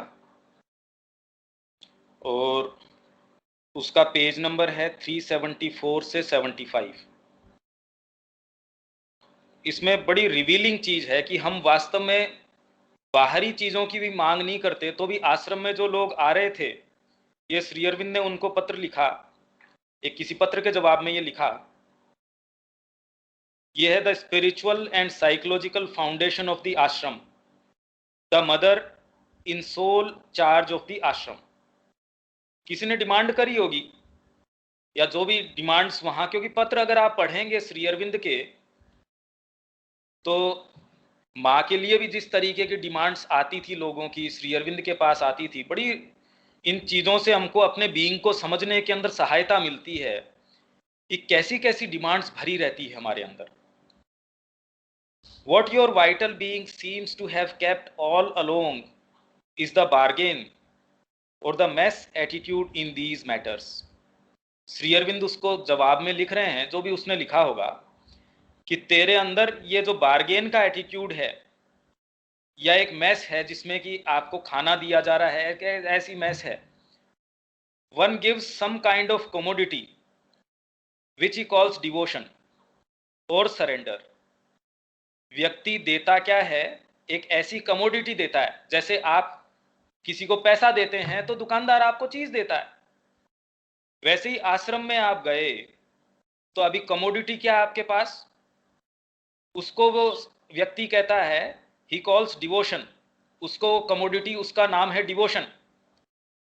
और उसका पेज नंबर है 374 से 75। इसमें बड़ी रिवीलिंग चीज है कि हम वास्तव में बाहरी चीजों की भी मांग नहीं करते, तो भी आश्रम में जो लोग आ रहे थे, ये श्री अरविंद ने उनको पत्र लिखा, एक किसी पत्र के जवाब में ये लिखा, ये है the spiritual and psychological foundation of the ashram, the mother in sole charge of the ashram. किसी ने डिमांड करी होगी, या जो भी डिमांड्स वहां, क्योंकि पत्र अगर आप पढ़ेंगे श्री अरविंद के, तो माँ के लिए भी जिस तरीके की डिमांड्स आती थी लोगों की, श्री अरविंद के पास आती थी, बड़ी इन चीजों से हमको अपने बीइंग को समझने के अंदर सहायता मिलती है कि कैसी कैसी डिमांड्स भरी रहती है हमारे अंदर। What your vital being seems to have kept all along is the bargain or the mess attitude in these matters। Shri Arvind उसको जवाब में लिख रहे हैं, जो भी उसने लिखा होगा, कि तेरे अंदर ये जो बार्गेन का एटीट्यूड है, या एक मैस है जिसमें कि आपको खाना दिया जा रहा है, ऐसी मैस है। One gives some kind of commodity which he calls devotion और सरेंडर। व्यक्ति देता क्या है, एक ऐसी कमोडिटी देता है, जैसे आप किसी को पैसा देते हैं तो दुकानदार आपको चीज देता है, वैसे ही आश्रम में आप गए तो अभी कमोडिटी क्या है आपके पास, उसको वो व्यक्ति कहता है, ही कॉल्स डिवोशन, उसको कमोडिटी, उसका नाम है डिवोशन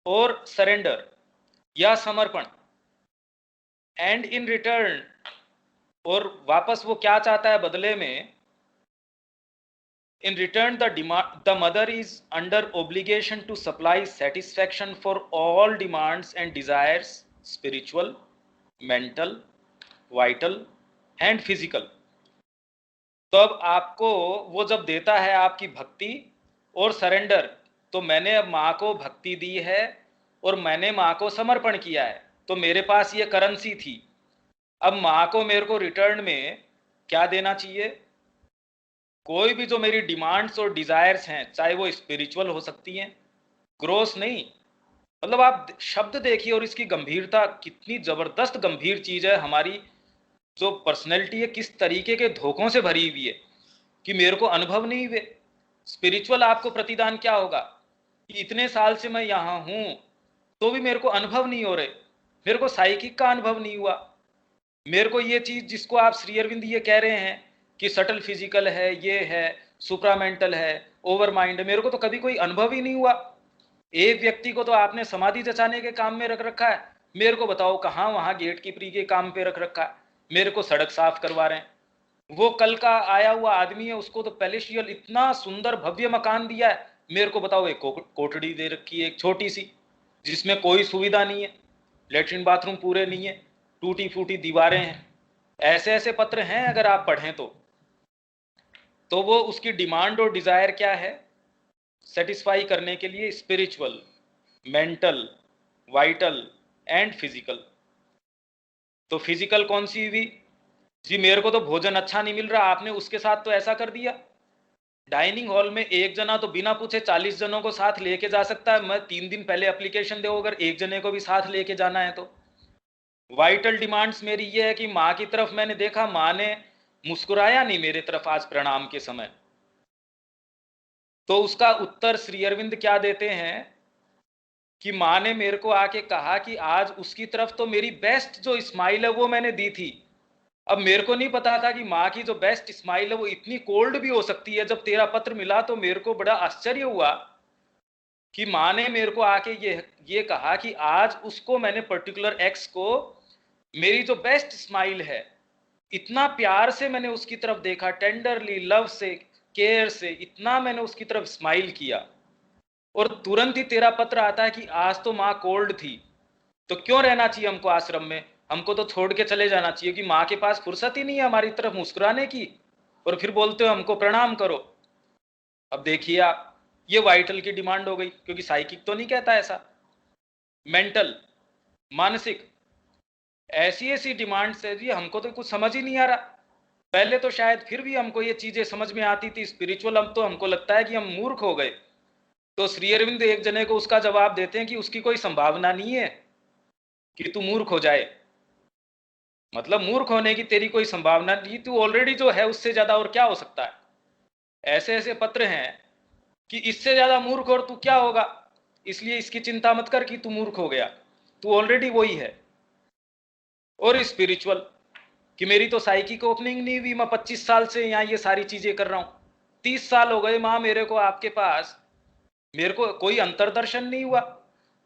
और सरेंडर या समर्पण। एंड इन रिटर्न, और वापस वो क्या चाहता है बदले में, in return the mother is under obligation to supply satisfaction for all demands and desires, spiritual, mental, vital and physical। तो अब आपको वो जब देता है आपकी भक्ति और सरेंडर, तो मैंने अब माँ को भक्ति दी है और मैंने माँ को समर्पण किया है, तो मेरे पास ये करेंसी थी। अब माँ को मेरे को रिटर्न में क्या देना चाहिए, कोई भी जो मेरी डिमांड्स और डिजायर्स हैं, चाहे वो स्पिरिचुअल हो सकती हैं, ग्रोस नहीं, मतलब आप शब्द देखिए और इसकी गंभीरता, कितनी जबरदस्त गंभीर चीज है। हमारी जो पर्सनैलिटी है किस तरीके के धोखों से भरी हुई है कि मेरे को अनुभव नहीं हुए। स्पिरिचुअल आपको प्रतिदान क्या होगा कि इतने साल से मैं यहाँ हूं तो भी मेरे को अनुभव नहीं हो रहे, मेरे को साइकिक का अनुभव नहीं हुआ, मेरे को ये चीज जिसको आप श्री अरविंद ये कह रहे हैं कि सटल फिजिकल है, ये है सुप्रामेंटल है, ओवर माइंड, मेरे को तो कभी कोई अनुभव ही नहीं हुआ। एक व्यक्ति को तो आपने समाधि जचाने के काम में रख रखा है, मेरे को बताओ कहाँ वहां गेट कीपरी के काम पे रख रखा है, मेरे को सड़क साफ करवा रहे हैं। वो कल का आया हुआ आदमी है, उसको तो पैलेशियल इतना सुंदर भव्य मकान दिया है, मेरे को बताओ एक कोठड़ी दे रखी है एक छोटी सी, जिसमें कोई सुविधा नहीं है, लेटरिन बाथरूम पूरे नहीं है, टूटी फूटी दीवारें हैं। ऐसे ऐसे पत्र हैं अगर आप पढ़ें तो वो उसकी डिमांड और डिजायर क्या है, सेटिस्फाई करने के लिए spiritual, mental, vital and physical. तो फिजिकल कौन सी हुई जी, मेरे को तो भोजन अच्छा नहीं मिल रहा, आपने उसके साथ तो ऐसा कर दिया। डाइनिंग हॉल में एक जना तो बिना पूछे 40 जनों को साथ लेके जा सकता है, मैं 3 दिन पहले एप्लीकेशन दो अगर एक जने को भी साथ लेके जाना है तो। वाइटल डिमांड्स मेरी ये है कि माँ की तरफ मैंने देखा, माँ ने मुस्कुराया नहीं मेरे तरफ आज प्रणाम के समय, तो उसका उत्तर श्री अरविंद क्या देते हैं कि माँ ने मेरे को आके कहा कि आज उसकी तरफ तो मेरी बेस्ट जो स्माइल है वो मैंने दी थी, अब मेरे को नहीं पता था कि माँ की जो बेस्ट स्माइल है वो इतनी कोल्ड भी हो सकती है। जब तेरा पत्र मिला तो मेरे को बड़ा आश्चर्य हुआ कि माँ ने मेरे को आके ये कहा कि आज उसको मैंने पर्टिकुलर एक्स को मेरी जो बेस्ट स्माइल है, इतना प्यार से मैंने उसकी तरफ देखा, टेंडरली, लव से, केयर से, इतना मैंने उसकी तरफ स्माइल किया, और तुरंत ही तेरा पत्र आता है कि आज तो माँ कोल्ड थी। तो क्यों रहना चाहिए हमको आश्रम में? हमको तो छोड़ के चले जाना चाहिए कि माँ के पास फुर्सत ही नहीं है हमारी तरफ मुस्कुराने की, और फिर बोलते हो हमको प्रणाम करो। अब देखिए आप, ये वाइटल की डिमांड हो गई, क्योंकि साइकिक तो नहीं कहता ऐसा। मेंटल, मानसिक, ऐसी ऐसी डिमांड्स है जी, हमको तो कुछ समझ ही नहीं आ रहा। पहले तो शायद फिर भी हमको ये चीजें समझ में आती थी स्पिरिचुअल, अब तो हमको लगता है कि हम मूर्ख हो गए। तो श्री अरविंद एक जने को उसका जवाब देते हैं कि उसकी कोई संभावना नहीं है कि तू मूर्ख हो जाए। मतलब मूर्ख होने की तेरी कोई संभावना नहीं, तू ऑलरेडी जो है उससे ज्यादा और क्या हो सकता है। ऐसे ऐसे पत्र हैं कि इससे ज्यादा मूर्ख और तू क्या होगा, इसलिए इसकी चिंता मत कर कि तू मूर्ख हो गया, तू ऑलरेडी वही है। और स्पिरिचुअल कि मेरी तो साइकी को ओपनिंग नहीं हुई, मैं 25 साल से यहाँ ये सारी चीजें कर रहा हूँ, 30 साल हो गए माँ मेरे को आपके पास, मेरे को कोई अंतरदर्शन नहीं हुआ।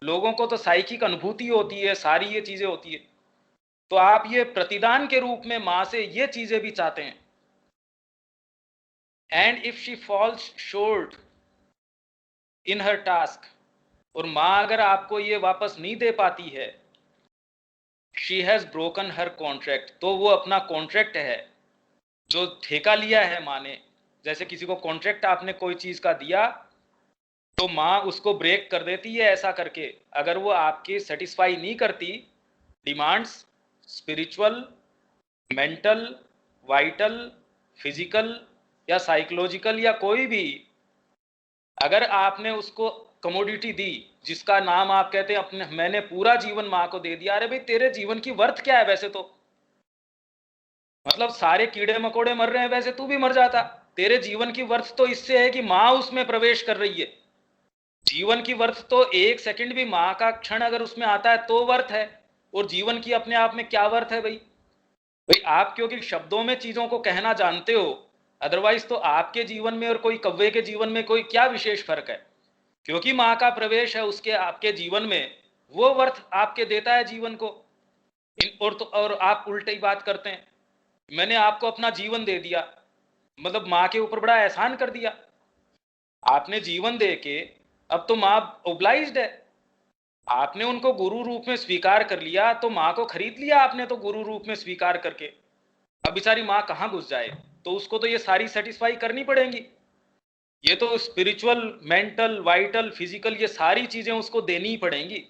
लोगों को तो साइकिक अनुभूति होती है, सारी ये चीजें होती है। तो आप ये प्रतिदान के रूप में माँ से ये चीजें भी चाहते हैं। And if she falls short in her task, और माँ अगर आपको ये वापस नहीं दे पाती है, she has broken her contract, तो वो अपना कॉन्ट्रैक्ट है जो ठेका लिया है माँ ने। जैसे किसी को कॉन्ट्रैक्ट आपने कोई चीज का दिया तो माँ उसको ब्रेक कर देती है ऐसा करके, अगर वो आपकी सेटिस्फाई नहीं करती demands, spiritual, mental, vital, physical या साइकोलॉजिकल या कोई भी, अगर आपने उसको कमोडिटी दी जिसका नाम आप कहते हैं अपने मैंने पूरा जीवन माँ को दे दिया, अरे भाई तेरे जीवन की वर्थ क्या है? वैसे तो मतलब सारे कीड़े मकोड़े मर रहे हैं, वैसे तू भी मर जाता। तेरे जीवन की वर्थ तो इससे है कि माँ उसमें प्रवेश कर रही है। जीवन की वर्थ तो एक सेकंड भी माँ का क्षण अगर उसमें आता है तो वर्थ है, और जीवन की अपने आप में क्या वर्थ है भाई? भाई आप क्योंकि शब्दों में चीजों को कहना जानते हो, अदरवाइज तो आपके जीवन में और कोई कौवे के जीवन में कोई क्या विशेष फर्क है? क्योंकि माँ का प्रवेश है उसके आपके जीवन में, वो वर्थ आपके देता है जीवन को। और आप उल्टी बात करते हैं, मैंने आपको अपना जीवन दे दिया, मतलब माँ के ऊपर बड़ा एहसान कर दिया आपने जीवन दे के। अब तो माँ ओब्लाइज्ड है, आपने उनको गुरु रूप में स्वीकार कर लिया, तो माँ को खरीद लिया आपने तो गुरु रूप में स्वीकार करके। अब बेचारी माँ कहाँ घुस जाए? तो उसको तो ये सारी सेटिस्फाई करनी पड़ेंगी। ये तो स्पिरिचुअल, मेंटल, वाइटल, फिजिकल, ये सारी चीजें उसको देनी ही पड़ेंगी।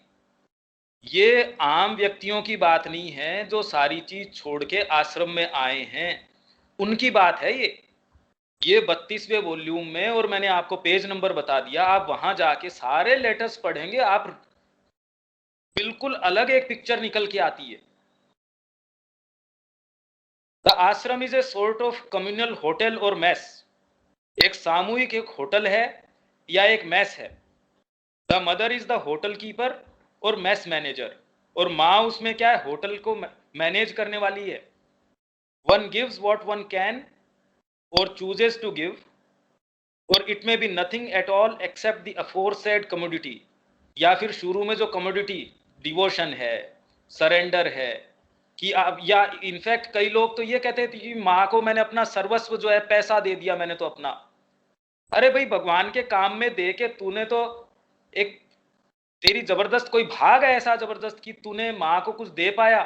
ये आम व्यक्तियों की बात नहीं है जो सारी चीज छोड़ के आश्रम में आए हैं, उनकी बात है ये 32वें वॉल्यूम में, और मैंने आपको पेज नंबर बता दिया, आप वहां जाके सारे लेटर्स पढ़ेंगे, आप बिल्कुल अलग एक पिक्चर निकल के आती है। द आश्रम is a sort of communal hotel और मैस, एक सामूहिक एक होटल है या एक मैस है। The mother is the hotel keeper और मैस मैनेजर, और माँ उसमें क्या है? होटल को मैनेज करने वाली है। One gives what one can और चूजेस टू गिव, और it may be nothing at all except the aforesaid commodity, या फिर शुरू में जो कमोडिटी डिवोशन है, सरेंडर है, कि आप, या इनफैक्ट कई लोग तो ये कहते थे कि माँ को मैंने अपना सर्वस्व जो है पैसा दे दिया मैंने तो अपना। अरे भाई भगवान के काम में दे के तूने तो एक, तेरी जबरदस्त कोई भाग है ऐसा जबरदस्त कि तूने माँ को कुछ दे पाया।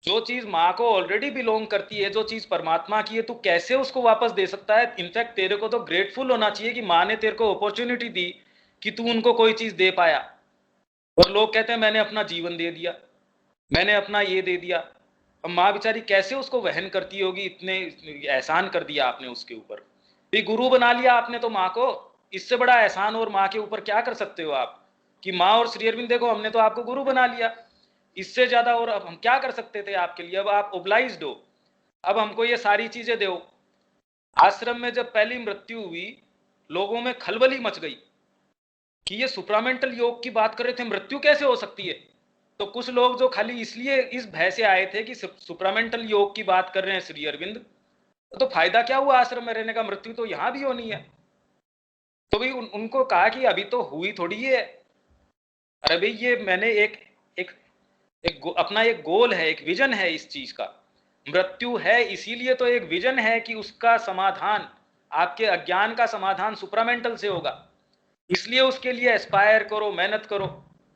जो चीज माँ को ऑलरेडी बिलोंग करती है, जो चीज परमात्मा की है, तू कैसे उसको वापस दे सकता है? इनफैक्ट तेरे को तो ग्रेटफुल होना चाहिए कि माँ ने तेरे को अपॉर्चुनिटी दी कि तू उनको कोई चीज दे पाया। और लोग कहते हैं मैंने अपना जीवन दे दिया, मैंने अपना ये दे दिया। अब माँ बेचारी कैसे उसको वहन करती होगी, इतने एहसान कर दिया आपने उसके ऊपर, भी गुरु बना लिया आपने तो माँ को। इससे बड़ा एहसान और माँ के ऊपर क्या कर सकते हो आप? कि माँ और श्री अरविंद देखो हमने तो आपको गुरु बना लिया, इससे ज्यादा और अब हम क्या कर सकते थे आपके लिए? अब आप ओब्लाइज्ड हो, अब हमको ये सारी चीजें दो। आश्रम में जब पहली मृत्यु हुई, लोगों में खलबली मच गई कि ये सुप्रामेंटल योग की बात कर रहे थे, मृत्यु कैसे हो सकती है? तो कुछ लोग जो खाली इसलिए इस भय से आए थे कि सुप्रामेंटल योग की बात कर रहे हैं श्री अरविंद, तो फायदा क्या हुआ आश्रम में रहने का, मृत्यु तो यहां भी होनी है। तो भाई उनको कहा कि अभी तो हुई थोड़ी है, अरे भाई ये मैंने एक एक अपना एक गोल है, एक विजन है इस चीज का। मृत्यु है इसीलिए तो एक विजन है कि उसका समाधान, आपके अज्ञान का समाधान सुप्रामेंटल से होगा, इसलिए उसके लिए एस्पायर करो, मेहनत करो।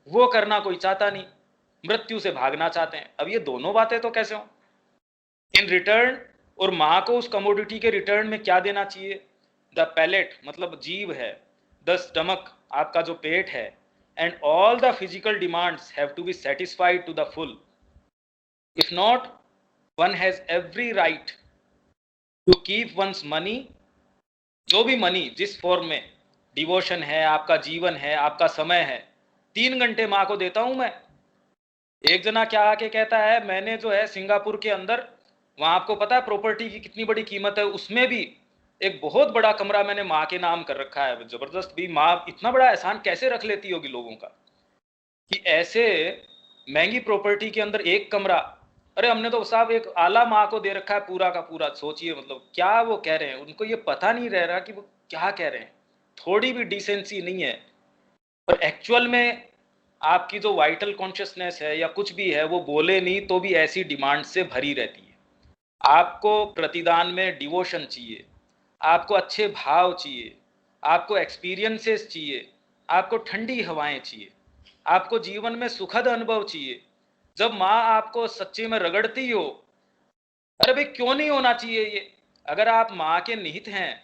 वो करना कोई चाहता नहीं, मृत्यु से भागना चाहते हैं। अब ये दोनों बातें तो कैसे हो इन रिटर्न? और माँ को उस कमोडिटी के रिटर्न में क्या देना चाहिए? द पैलेट मतलब जीभ है, द स्टमक आपका जो पेट है, and all the physical demands have to be satisfied to the full. If not, one has every right to keep one's money, जो भी मनी जिस फॉर्म में, डिवोशन है, आपका जीवन है, आपका समय है, 3 घंटे माँ को देता हूं मैं। एक जना क्या आके कहता है, मैंने जो है सिंगापुर के अंदर, वहां आपको पता है प्रॉपर्टी की कितनी बड़ी कीमत है, उसमें भी एक बहुत बड़ा कमरा मैंने माँ के नाम कर रखा है। जबरदस्त भी, माँ इतना बड़ा एहसान कैसे रख लेती होगी लोगों का कि ऐसे महंगी प्रॉपर्टी के अंदर एक कमरा। अरे हमने तो साहब एक आला माँ को दे रखा है पूरा का पूरा। सोचिए मतलब क्या वो कह रहे हैं, उनको ये पता नहीं रह रहा कि वो क्या कह रहे हैं, थोड़ी भी डिसेंसी नहीं है। और एक्चुअल में आपकी जो वाइटल कॉन्शियसनेस है या कुछ भी है, वो बोले नहीं तो भी ऐसी डिमांड से भरी रहती है। आपको प्रतिदान में डिवोशन चाहिए, आपको अच्छे भाव चाहिए, आपको एक्सपीरियंसेस चाहिए, आपको ठंडी हवाएं चाहिए, आपको जीवन में सुखद अनुभव चाहिए। जब माँ आपको सच्चे में रगड़ती हो, अरे भाई क्यों नहीं होना चाहिए ये? अगर आप माँ के निहित हैं,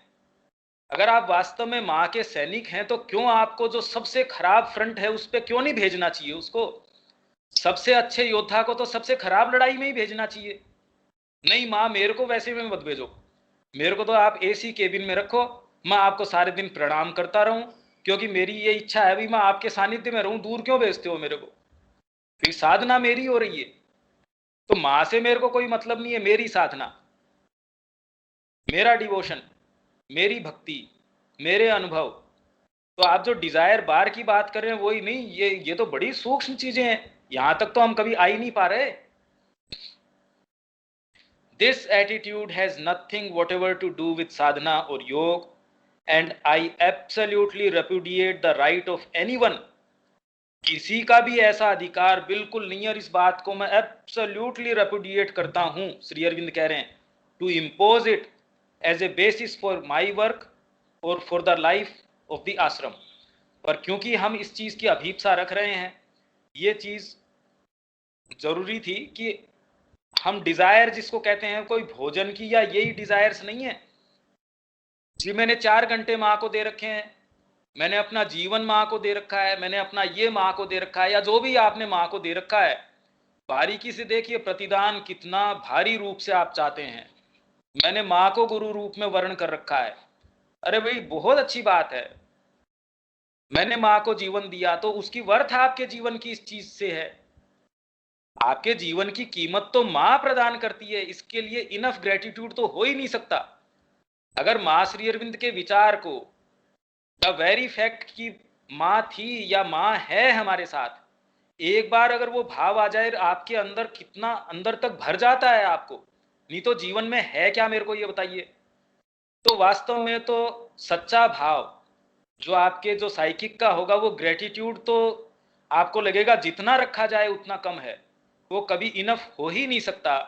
अगर आप वास्तव में माँ के सैनिक हैं, तो क्यों आपको जो सबसे खराब फ्रंट है उस पर क्यों नहीं भेजना चाहिए उसको? सबसे अच्छे योद्धा को तो सबसे खराब लड़ाई में ही भेजना चाहिए। नहीं माँ मेरे को वैसे में मत भेजो, मेरे को तो आप एसी केबिन में रखो, मैं आपको सारे दिन प्रणाम करता रहूं, क्योंकि मेरी ये इच्छा है भी मैं आपके सानिध्य में रहूं। दूर क्यों भेजते हो मेरे को? फिर साधना मेरी हो रही है, तो माँ से मेरे को कोई मतलब नहीं है। मेरी साधना, मेरा डिवोशन, मेरी भक्ति, मेरे अनुभव। तो आप जो डिजायर बार की बात कर रहे हैं वही नहीं, ये तो बड़ी सूक्ष्म चीजें हैं, यहां तक तो हम कभी आ ही नहीं पा रहे। This attitude has nothing whatever to do with sadhana or yoga, and I absolutely repudiate the right of anyone. किसी का भी ऐसा अधिकार बिल्कुल नहीं है, और इस बात को मैं एब्सोल्युटली रेपुडिएट करता हूं। श्री अरविंद कह रहे हैं to impose it as a basis for my work और for the life of the ashram. पर क्योंकि हम इस चीज की अभीपसा रख रहे हैं, ये चीज जरूरी थी कि हम डिजायर जिसको कहते हैं कोई भोजन की या यही डिजायर्स नहीं है जी। मैंने 4 घंटे माँ को दे रखे हैं, मैंने अपना जीवन माँ को दे रखा है, मैंने अपना ये माँ को दे रखा है, या जो भी आपने माँ को दे रखा है, बारीकी से देखिए प्रतिदान कितना भारी रूप से आप चाहते हैं। मैंने माँ को गुरु रूप में वर्ण कर रखा है। अरे भाई बहुत अच्छी बात है, मैंने माँ को जीवन दिया तो उसकी वर्थ आपके जीवन की इस चीज से है। आपके जीवन की कीमत तो माँ प्रदान करती है, इसके लिए इनफ ग्रेटिट्यूड तो हो ही नहीं सकता। अगर माँ श्री अरविंद के विचार को, द वेरी फैक्ट की माँ थी या माँ है हमारे साथ, एक बार अगर वो भाव आ जाए आपके अंदर, कितना अंदर तक भर जाता है आपको। नहीं तो जीवन में है क्या, मेरे को ये बताइए। तो वास्तव में तो सच्चा भाव जो आपके जो साइकिक का होगा, वो ग्रेटिट्यूड तो आपको लगेगा जितना रखा जाए उतना कम है, वो कभी इनफ हो ही नहीं सकता।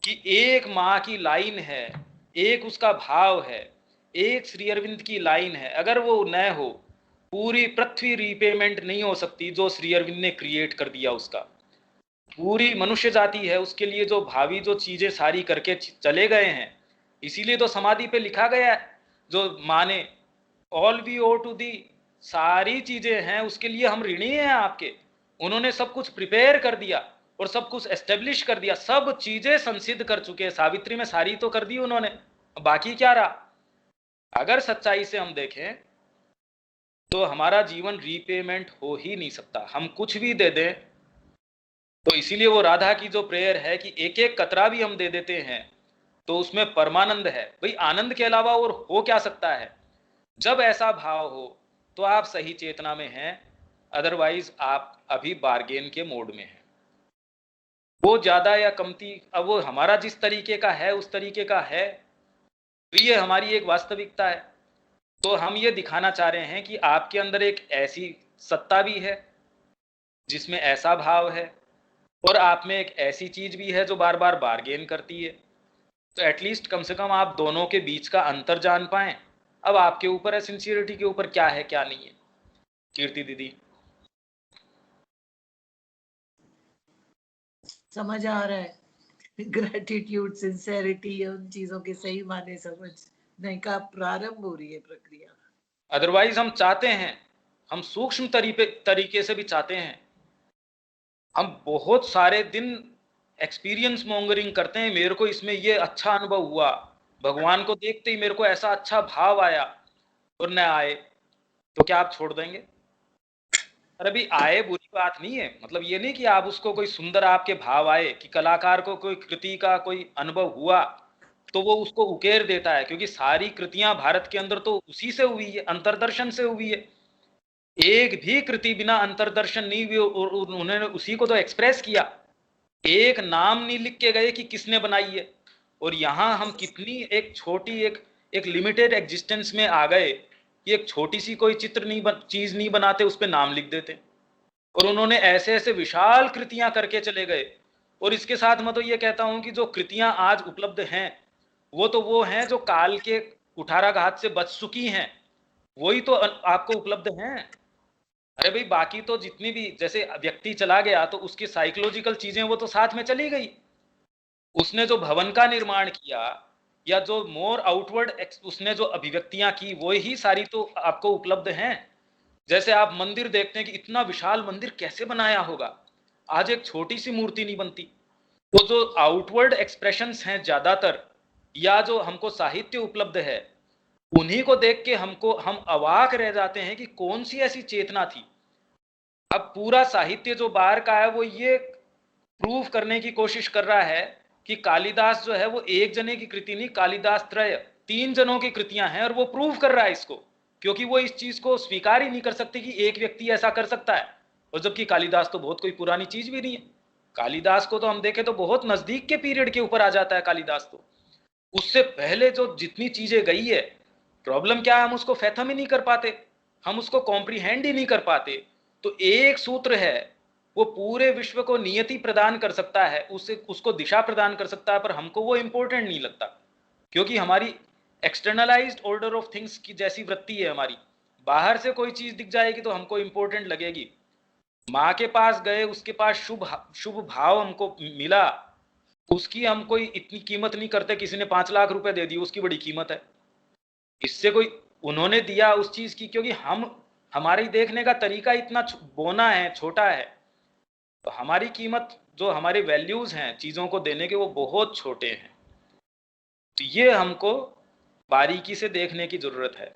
कि एक माँ की लाइन है, एक उसका भाव है, एक श्री अरविंद की लाइन है, अगर वो न हो पूरी पृथ्वी रीपेमेंट नहीं हो सकती जो श्री अरविंद ने क्रिएट कर दिया उसका। पूरी मनुष्य जाति है उसके लिए जो भावी जो चीजें सारी करके चले गए हैं। इसीलिए तो समाधि पे लिखा गया है, जो माने all we owe to thee, सारी चीजें हैं उसके लिए हम ऋणी हैं आपके। उन्होंने सब कुछ प्रिपेयर कर दिया और सब कुछ एस्टेब्लिश कर दिया, सब चीजें संसिद्ध कर चुके हैं। सावित्री में सारी तो कर दी उन्होंने, बाकी क्या रहा? अगर सच्चाई से हम देखें तो हमारा जीवन रीपेमेंट हो ही नहीं सकता, हम कुछ भी दे दें। तो इसीलिए वो राधा की जो प्रेयर है कि एक एक कतरा भी हम दे देते हैं तो उसमें परमानंद है। भाई आनंद के अलावा और हो क्या सकता है? जब ऐसा भाव हो तो आप सही चेतना में हैं। अदरवाइज आप अभी बार्गेन के मोड में हैं। वो ज्यादा या कमती, अब वो हमारा जिस तरीके का है उस तरीके का है, तो ये हमारी एक वास्तविकता है। तो हम ये दिखाना चाह रहे हैं कि आपके अंदर एक ऐसी सत्ता भी है जिसमें ऐसा भाव है, और आप में एक ऐसी चीज भी है जो बार बार बार्गेन करती है। तो एटलीस्ट कम से कम आप दोनों के बीच का अंतर जान पाएं। अब आपके ऊपर है, सिंसियरिटी के ऊपर क्या है क्या नहीं है। कीर्ति दीदी, समझ आ रहा है। ग्रेटिट्यूड, सिंसेरिटी, उन चीजों के सही माने समझने का प्रारंभ हो रही है प्रक्रिया। अदरवाइज हम चाहते हैं, हम सूक्ष्म तरीके से भी चाहते हैं, हम बहुत सारे दिन एक्सपीरियंस मॉन्गरिंग करते हैं, मेरे को इसमें ये अच्छा अनुभव हुआ, भगवान को देखते ही मेरे को ऐसा अच्छा भाव आया, और न आए तो क्या आप छोड़ देंगे? अरे अभी आए बुरी बात नहीं है, मतलब ये नहीं कि आप उसको कोई सुंदर आपके भाव आए कि कलाकार को कोई कृति का कोई अनुभव हुआ तो वो उसको उकेर देता है, क्योंकि सारी कृतियां भारत के अंदर तो उसी से हुई है, अंतरदर्शन से हुई है। एक भी कृति बिना अंतरदर्शन नहीं हुई, और उन्होंने उसी को तो एक्सप्रेस किया। एक नाम नहीं लिख के गए कि किसने बनाई है। और यहाँ हम कितनी एक छोटी एक लिमिटेड एग्जिस्टेंस में आ गए कि एक छोटी सी कोई चित्र नहीं चीज नहीं बनाते, उस पर नाम लिख देते। और उन्होंने ऐसे ऐसे विशाल कृतियां करके चले गए। और इसके साथ मैं तो ये कहता हूं कि जो कृतियां आज उपलब्ध हैं वो हैं जो काल के कुठाराघात से बच चुकी हैं, वही तो आपको उपलब्ध हैं। अरे भाई बाकी तो जितनी भी, जैसे व्यक्ति चला गया तो उसकी साइकोलॉजिकल चीजें वो तो साथ में चली गई। उसने जो भवन का निर्माण किया या जो मोर आउटवर्ड उसने जो अभिव्यक्तियां की, वो ही सारी तो आपको उपलब्ध हैं। जैसे आप मंदिर देखते हैं कि इतना विशाल मंदिर कैसे बनाया होगा, आज एक छोटी सी मूर्ति नहीं बनती। तो जो आउटवर्ड एक्सप्रेशंस हैं ज्यादातर, या जो हमको साहित्य उपलब्ध है, उन्हीं को देख के हम अवाक रह जाते हैं कि कौन सी ऐसी चेतना थी। अब पूरा साहित्य जो बाहर का है वो ये प्रूव करने की कोशिश कर रहा है कि कालिदास जो है वो एक जने की कृति नहीं, कालिदास त्रय 3 जनों की कृतियां हैं, और वो प्रूव कर रहा है इसको, क्योंकि वो इस चीज को स्वीकार ही नहीं कर सकते कि एक व्यक्ति ऐसा कर सकता है। और जबकि कालिदास तो बहुत कोई पुरानी चीज भी नहीं है। कालिदास को तो हम देखें तो बहुत नजदीक के पीरियड के ऊपर आ जाता है कालिदास। तो उससे पहले जो जितनी चीजें गई है, प्रॉब्लम क्या है, हम उसको फैथम ही नहीं कर पाते, हम उसको कॉम्प्रीहेंड ही नहीं कर पाते। तो एक सूत्र है, वो पूरे विश्व को नियति प्रदान कर सकता है, उसको दिशा प्रदान कर सकता है, पर हमको वो इंपॉर्टेंट नहीं लगता, क्योंकि हमारी एक्सटर्नलाइज्ड ऑर्डर ऑफ थिंग्स की जैसी वृत्ति है हमारी। बाहर से कोई चीज दिख जाएगी तो हमको इंपॉर्टेंट लगेगी। माँ के पास गए, उसके पास शुभ भाव हमको मिला, उसकी हम कोई इतनी कीमत नहीं करते। किसी ने 5 लाख रुपए दे दिए, उसकी बड़ी कीमत है। इससे कोई उन्होंने दिया उस चीज की, क्योंकि हमारी देखने का तरीका इतना बोना है, छोटा है, तो हमारी कीमत, जो हमारे वैल्यूज हैं चीजों को देने के, वो बहुत छोटे हैं। तो ये हमको बारीकी से देखने की जरूरत है।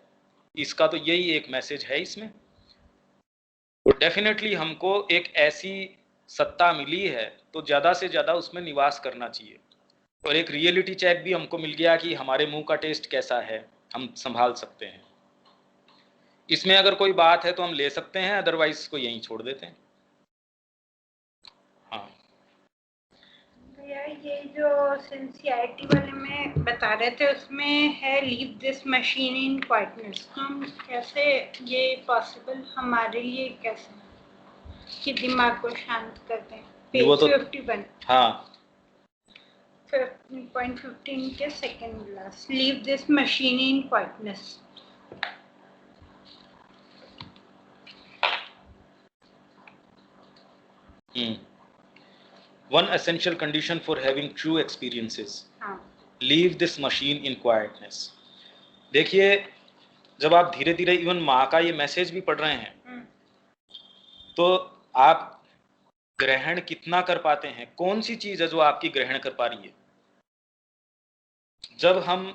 इसका तो यही एक मैसेज है इसमें। तो डेफिनेटली हमको एक ऐसी सत्ता मिली है तो ज्यादा से ज्यादा उसमें निवास करना चाहिए। और एक रियलिटी चेक भी हमको मिल गया कि हमारे मुंह का टेस्ट कैसा है, हम संभाल सकते हैं। इसमें अगर कोई बात है तो हम ले सकते हैं, अदरवाइज इसको यहीं छोड़ देते हैं। हाँ भैया, ये जो सिंसियरिटी वाले में बता रहे थे उसमें है leave this machine in quietness. हम कैसे, ये पॉसिबल हमारे लिए कैसे कि दिमाग को शांत करते हैं? पेज 51, हाँ 15 के second class, leave this machine in quietness. One essential condition for having true experiences. Leave this machine in quietness. देखिए, जब आप धीरे धीरे इवन माँ का ये मैसेज भी पढ़ रहे हैं तो आप ग्रहण कितना कर पाते हैं? कौन सी चीज है जो आपकी ग्रहण कर पा रही है? जब हम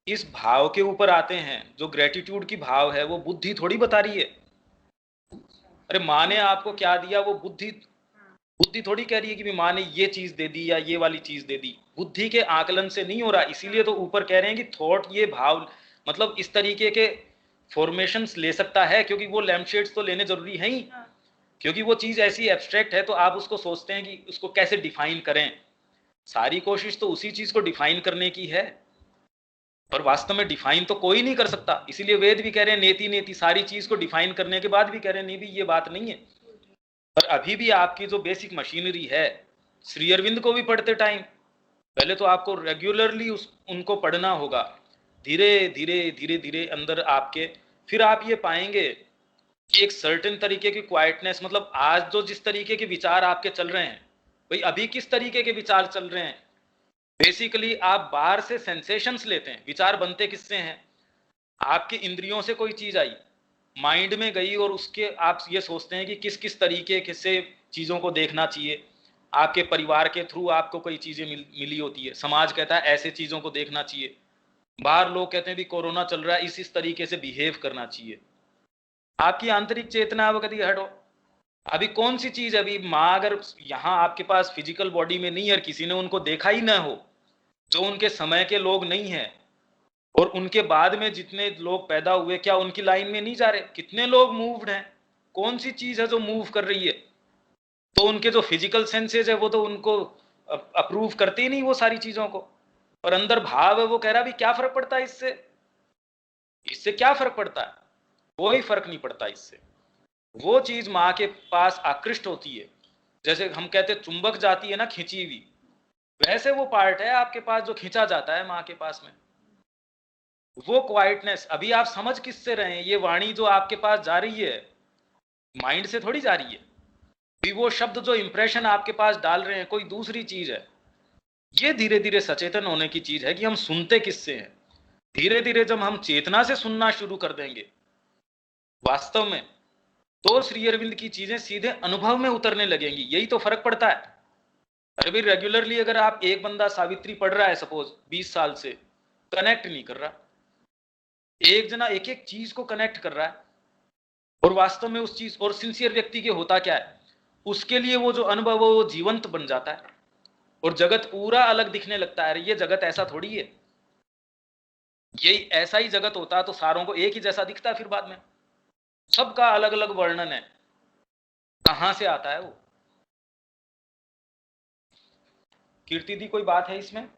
इस भाव के ऊपर आते हैं, जो ग्रेटिट्यूड की भाव है, वो बुद्धि थोड़ी बता रही है। अरे माँ ने आपको क्या दिया, वो बुद्धि थोड़ी कह रही है कि माँ ने ये चीज दे दी या ये वाली चीज दे दी। बुद्धि के आकलन से नहीं हो रहा। इसीलिए तो ऊपर कह रहे हैं कि थॉट, ये भाव, मतलब इस तरीके के फॉर्मेशंस ले सकता है, क्योंकि वो लैम्पशेड्स तो लेने जरूरी है ही। क्योंकि वो चीज ऐसी एब्स्ट्रैक्ट है तो आप उसको सोचते हैं कि उसको कैसे डिफाइन करें। सारी कोशिश तो उसी चीज को डिफाइन करने की है, पर वास्तव में डिफाइन तो कोई नहीं कर सकता। इसीलिए वेद भी कह रहे हैं नेति नेति, सारी चीज को डिफाइन करने के बाद भी कह रहे हैं नहीं भी ये बात नहीं है। पर अभी भी आपकी जो बेसिक मशीनरी है, श्री अरविंद को भी पढ़ते टाइम पहले तो आपको रेगुलरली उनको पढ़ना होगा, धीरे धीरे धीरे धीरे अंदर आपके, फिर आप ये पाएंगे कि एक सर्टेन तरीके की क्वाइटनेस, मतलब आज जो जिस तरीके के विचार आपके चल रहे हैं, भाई अभी किस तरीके के विचार चल रहे हैं, बेसिकली आप बाहर से सेंसेशंस लेते हैं, विचार बनते किससे हैं, आपकी इंद्रियों से कोई चीज आई, माइंड में गई और उसके आप ये सोचते हैं कि किस किस तरीके से चीजों को देखना चाहिए। आपके परिवार के थ्रू आपको कोई चीजें मिली होती है, समाज कहता है ऐसे चीजों को देखना चाहिए, बाहर लोग कहते हैं भी कोरोना चल रहा है इस तरीके से बिहेव करना चाहिए। आपकी आंतरिक चेतना वो कहती है हटो, अभी कौन सी चीज, अभी माँ अगर यहाँ आपके पास फिजिकल बॉडी में नहीं है और किसी ने उनको देखा ही ना हो, जो उनके समय के लोग नहीं है और उनके बाद में जितने लोग पैदा हुए, क्या उनकी लाइन में नहीं जा रहे? कितने लोग मूव्ड हैं, कौन सी चीज है जो मूव कर रही है? तो उनके जो फिजिकल सेंसेस है वो तो उनको अप्रूव करते ही नहीं वो सारी चीजों को, और अंदर भाव है वो कह रहा भी क्या फर्क पड़ता है इससे, इससे क्या फर्क पड़ता है? कोई फर्क नहीं पड़ता इससे। वो चीज माँ के पास आकृष्ट होती है, जैसे हम कहते चुंबक जाती है ना खिंची हुई, वैसे वो पार्ट है आपके पास जो खींचा जाता है माँ के पास में। वो क्वाइटनेस अभी आप समझ किससे रहे हैं? ये वाणी जो आपके पास जा रही है माइंड से थोड़ी जा रही है, भी वो शब्द जो इंप्रेशन आपके पास डाल रहे हैं कोई दूसरी चीज है। ये धीरे धीरे सचेतन होने की चीज है कि हम सुनते किससे हैं। धीरे धीरे जब हम चेतना से सुनना शुरू कर देंगे वास्तव में, तो श्री अरविंद की चीजें सीधे अनुभव में उतरने लगेंगी। यही तो फर्क पड़ता है। अरे भाई रेगुलरली अगर आप एक बंदा सावित्री पढ़ रहा है सपोज 20 साल से, कनेक्ट नहीं कर रहा, एक जना एक एक चीज को कनेक्ट कर रहा है, और वास्तव में उस चीज, और सिंसियर व्यक्ति के होता क्या है, उसके लिए वो जो अनुभव है वो जीवंत बन जाता है और जगत पूरा अलग दिखने लगता है। अरे ये जगत ऐसा थोड़ी है, यही ऐसा ही जगत होता तो सारों को एक ही जैसा दिखता है। फिर बाद में सबका अलग अलग वर्णन है, कहां से आता है वो? कीर्ति दी कोई बात है इसमें?